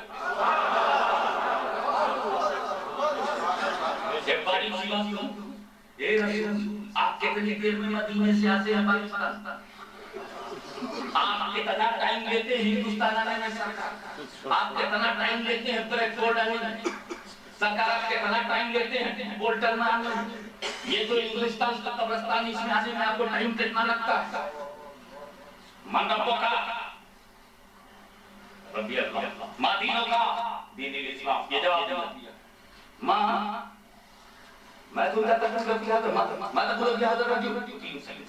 एक बारी ये रसूल आप कितनी देर में मदीने से आते हैं पाकिस्तान? आप कितना टाइम लेते हैं हिंदुस्तान आने में? सरकार आप कितना टाइम लेते हैं ब्रेकफोर्ड आने में? सरकार आप कितना टाइम लेते हैं बोल्टन में आने में? ये जो हिंदुस्तान का कब्रिस्तान, इसमें आने में आपको टाइम कितना लगता है? मंडपों का, रब्बी अल्लाह, मदीनों का, दीन इस्लाम, ये जवाब दिया। माँ मैं तुमका तकलीफ किया तो मैं तो बोलो कि हज़रत रजूल 3 सेकंड,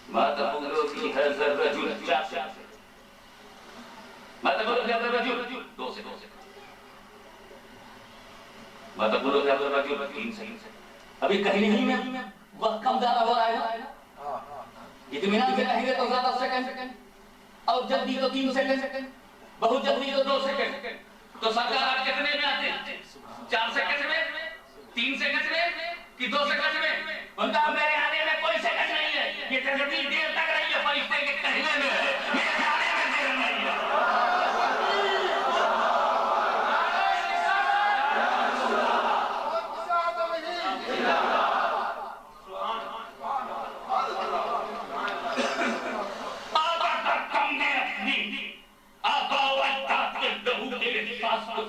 मैं तो बोलो कि हज़रत रजूल 4 सेकंड, मैं तो बोलो कि हज़रत रजूल 2 सेकंड, मैं तो बोलो कि हज़रत रजूल 3 सेकंड। अभी कहीं नहीं में वक्त कम ज्यादा हो रहा है ना? इत्मीनान से कहेंगे तो ज्यादा सेकंड, और जल्दी तो 3 सेकंड, बहुत जल्दी तो 2 सेकंड। तो सरकार आप कितने में आते हैं? 4 सेकंड में, 3 सेकंड में कि 2 सेकंड में? उनका मेरे आने में कोई सेकंड नहीं है, ये जितनी देर तक रही है फरिश्ते के कहने में है, मेरे आने में देर नहीं है।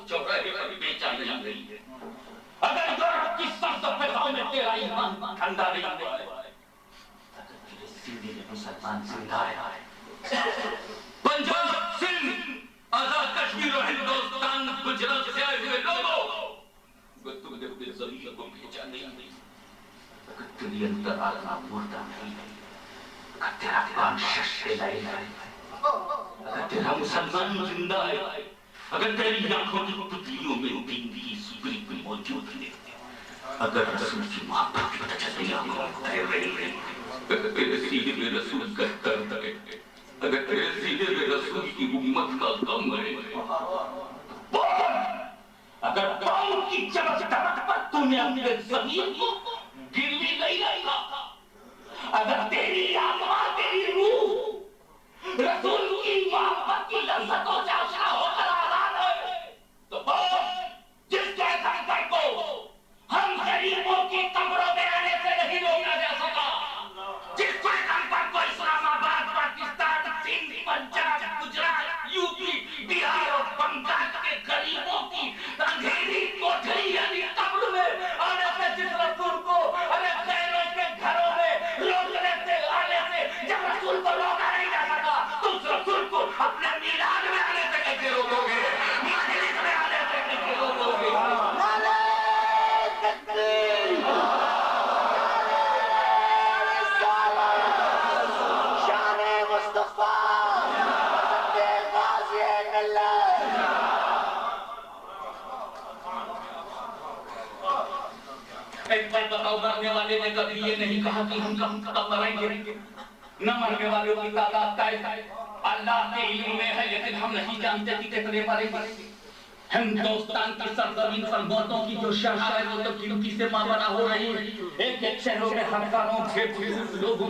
चौराहे पर बेचा नहीं गई है। अगर यूरोप की सब फिजाओं में तेरा ईमान ठंडा नहीं हुआ है, अगर तेरे सीने में मुसलमान जिंदा है, पंजाब, सिंध, आजाद कश्मीर और हिंदुस्तान, गुजरात से आए हुए लोगों, अगर तुमने अपने ज़मीन को बेचा नहीं, अगर तेरे अंदर आत्मा मुर्दा नहीं है, अगर तेरा कॉन्शियस नहीं है, अगर तेरा मुसलमान जिंदा है, अगर तेरी आंखों की पुतलियों में दीन की सुगंध मौजूद है, अगर रसूल की मोहब्बत की वजह से आंखों को तैर रही है, अगर तेरे सीने में रसूल का दर्द है, अगर तेरे सीने में रसूल की उम्मत का गम है, अगर पाँव की चमक दमक पर तूने अपने ज़मीन को गिरवी नहीं रखा, अगर तेरी आत्मा तेरी रूह रसूल की मोहब्बत की लज्जतों से आशा होकर आजाद है, तो बोल जिसके धड़कन को हम गरीबों की कब्रों में आने से नहीं रोका जा सका, जिसके धड़कन को इस्लामाबाद, पाकिस्तान, सिंध, पंजाब, गुजरात, यूपी, बिहार और बंगाल के गरीबों की अंधेरी कोठरी यानी कब्र में आने से जिस रसूल को अरे गैरों के घरों में रोकने से आने से जब रसूल को रोका नहीं जा सका, तो उस रसूल को अपने मीलाद में आने से कैसे रोकोगे, मजलिस में आने से कैसे रोकोगे? एक बात बताओ, मरने वाले ने कभी ये नहीं कहा कि हम कब मरेंगे? न मरने वालों की तादाद अल्लाह के इल्म में है, लेकिन हम नहीं जानते कि कितने मरेंगे। हिंदुस्तान की सरजमीन पर मौतों की जो शरह है वो तो गिनती से मावरा हो रही है। एक एक शहरों में हजारों लोगों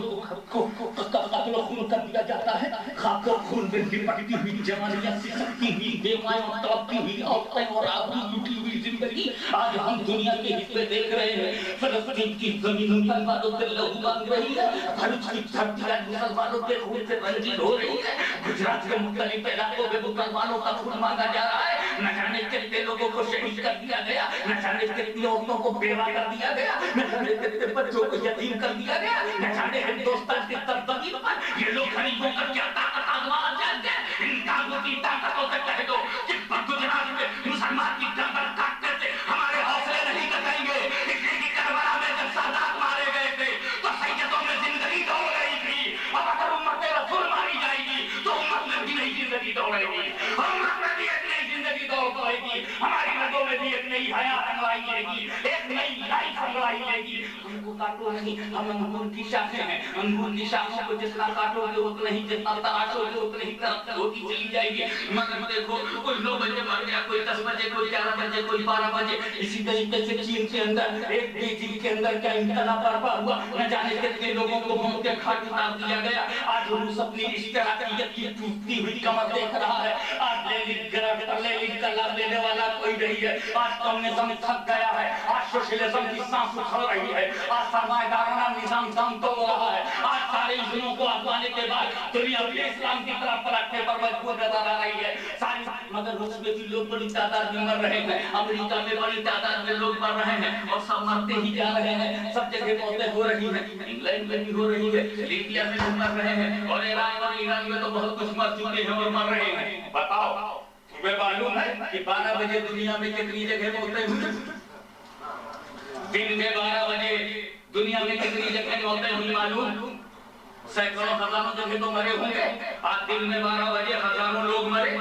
को कत्ल खून कर दिया जाता है। खाको खून में लिपटती हुई जवानियां, सिसकती हुई बेवाएं, तड़पती हुई औरतें और आबरू लूटी हुई जिंदगी आज हम दुनिया के हिस्से देख रहे हैं। फिलिस्तीन की जमीन मुसलमानों से लहू मांग रही है, भरूच की धरती आज मुसलमानों के खून से रंजित हो रही है, गुजरात के मुख्तलिफ इलाकों में मुसलमानों का खून मांगा जा रहा है। न जाने कितने लोगों को शहीद कर दिया गया, न जाने कितनी औरतों को बेवा कर दिया गया, न जाने कितने बच्चों को यतीम कर दिया गया, न जाने हिंदुस्तान की सरजमीन पर ये लोग गरीबों का क्या ताकत आजमा जानते हैं। इन ताकतों की ताकतों से कह दो कि गुजरात में मुसलमान की गर्दन काटने से हमारे हौसले नहीं कटेंगे। इसलिए कि करबला में जब सादात मारे गए थे तो सैयदों में जिंदगी दौड़ रही थी, और अगर उम्मत रसूल मारी जाएगी तो उम्मत में भी नहीं जिंदगी दौड़ेगी, उम्मत में भी एक नई जिंदगी दौड़ पड़ेगी, हमारी रगों में भी एक नई हयात अंगड़ाई लेगी, एक नई लाइफ अंगड़ाई लेगी। हमको काटो नहीं, हम अंगूर की शाखें हैं, अंगूर की शाखों को जितना काटोगे उतना ही, जितना तराशोगे उतना ही तरफ होती चली जाएगी। मगर देखो, कोई 9 बजे मर गया, कोई 10 बजे, कोई 11 बजे, कोई 12 बजे। इसी तरीके से चीन के अंदर एक बीजिंग के अंदर क्या इंकलाब बर्पा हुआ, न जाने कितने लोगों को मौत के घाट उतार दिया गया। आज रूस अपनी इश्तराकियत की टूटती हुई कमर देख रहा है। आज लेनिन का लाभ लेने वाला कोई नहीं है। आज कम्युनिज्म थक गया है, आज सोशलिज्म की सांस उखड़ रही है, आज सरमाएदाराना निजाम दम तोड़ रहा है। आज सारे इल्मों को अपनाने के बाद दुनिया भी इस्लाम की तरफ पलटने पर मजबूर नजर आ रही है। सारी मगर रूस में भी लोग बड़ी तादाद में मर रहे हैं, अमेरिका में बड़ी तादाद में लोग मर रहे हैं, और सब मरते ही जा रहे हैं। सब जगह मौतें हो रही हैं, इंग्लैंड में भी हो रही है, लीबिया में भी मर रहे हैं, और ईरान में तो बहुत कुछ मर चुके हैं और मर रहे हैं। बताओ, तुम्हें मालूम है कि 12 बजे दुनिया में कितनी जगह मौतें हुई? दिन में 12 बजे दुनिया में कितनी जगह मौतें हुई मालूम? सैकड़ों हजारों जगह तो मरे होंगे। आज दिन में 12 बजे हजारों लोग मरे,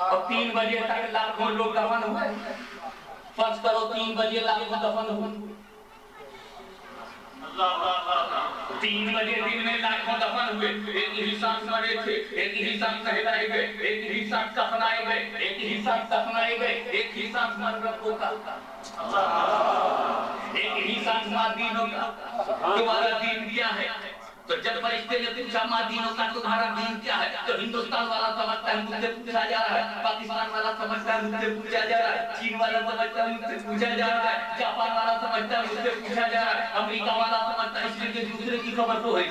और 3 बजे तक लाखों लोग दफन हुए। फर्ज करो 3 बजे लाखों दफन हुए, 3 बजे दिन में लाखों दफन हुए। एक ही साथ मरे थे, एक ही साथ सहलाए गए, एक ही साथ दफनाए गए, एक ही साथ दफनाए गए, एक ही साथ मरकतों का, एक ही साथ मादीनों का। तुम्हारा दीन क्या है? तो जब फरिश्ते ने पूछा मादीनों का तुम्हारा दीन क्या है, तो हिंदुस्तान वाला समझता है मुझसे पूछा जा रहा है, पाकिस्तान वाला समझता है मुझसे पूछा जा रहा है, चीन वाला समझता है मुझसे पूछा जा रहा है, जापान वाला समझता है मुझसे पूछा जा रहा है, अमेरिका वाला समझता है। इसलिए दूसरे की खबर तो है,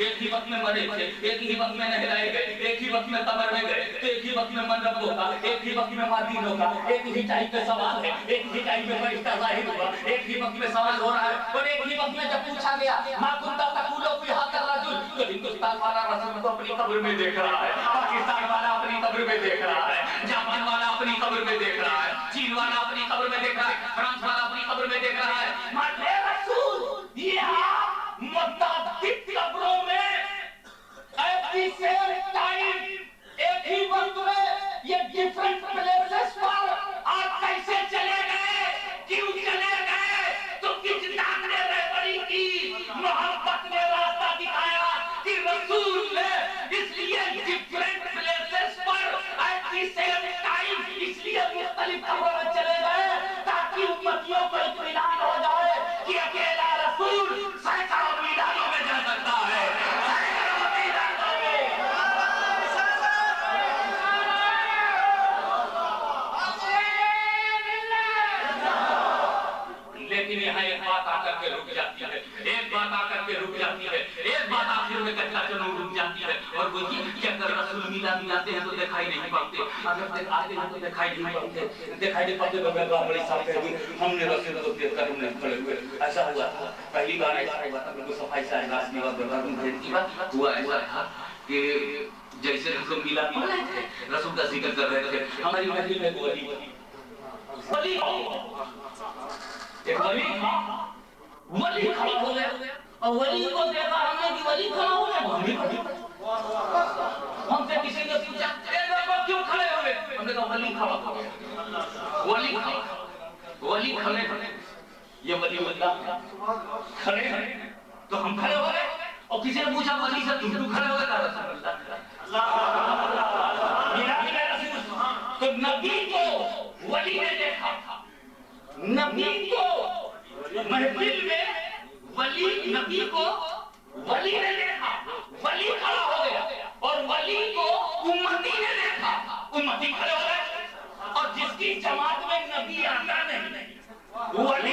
एक ही वक्त में मरे थे, एक ही वक्त में नहलाए गए, एक ही वक्त में कब्र में गए, एक ही वक्त में मंडप होगा, एक ही वक्त में मादीनों का, एक ही टाइम पे सवाल है, एक ही टाइम पे फरिश्ता जाहिर हुआ, एक ही वक्त में सवाल हो रहा है। और एक ही वक्त में जब पूछा गया मां कुंता तकूलो फी हाज़ा रजुल, तो हिंदुस्तान वाला रसूल को अपनी कब्र में देख रहा है, पाकिस्तान वाला अपनी कब्र में देख रहा है, जापान वाला अपनी कब्र में देख रहा है, चीन वाला अपनी कब्र में देख रहा है, फ्रांस वाला अपनी कब्र में देख रहा है। माने रसूल ये आप मुतअद्दिद कब्रों में एट द सेम टाइम, एक ही वक्त में ये डिफरेंट प्लेसेस पर आप कैसे चले गए? क्यों चले गए? तो किस जान ने रहबरी की, मोहब्बत ने रास्ता दिखाया कि रसूल ने, इसलिए डिफरेंट प्लेसेस पर एट द सेम टाइम, इसलिए मुख्तलिफ बात आकर के रुक जाती है, एक बात आखिर में कहता चलो रुक जाती है, और वो ये कि अगर रसूल मिलाद आते हैं तो दिखाई नहीं पड़ते, अगर तक आते हैं तो दिखाई नहीं पड़ते, दिखाई नहीं पड़ते तो मैं बड़ी साहब कह दूं हमने रसूल को देखकर हमने खड़े हुए। ऐसा हुआ था पहली बार, ऐसा हुआ था बिल्कुल सफाई से अंदाज की बात बता दूं, की बात हुआ ऐसा था कि जैसे रसूल मिलाद पढ़ रहे थे, रसूल का जिक्र कर रहे थे, हमारी महफिल में वली एक वली खड़ा हो गया, और वली को देखा हमने कि वली खड़ा हो गया, हमसे किसी ने पूछा क्यों खड़े हुए, हमने कहा वली खड़ा हो गया, वली खड़े खड़े, ये वली खड़े तो हम खड़े हो गए, और किसी ने पूछा वली से तुम क्यों खड़े हो गए, तो नबी को वली ने देखा, नबी को महफिल में वली, नबी को वली ने देखा, वली खड़ा हो गया, और वली को उम्मती ने देखा, उम्मती खड़े हो गए, और जिसकी जमात में नबी आता नहीं वली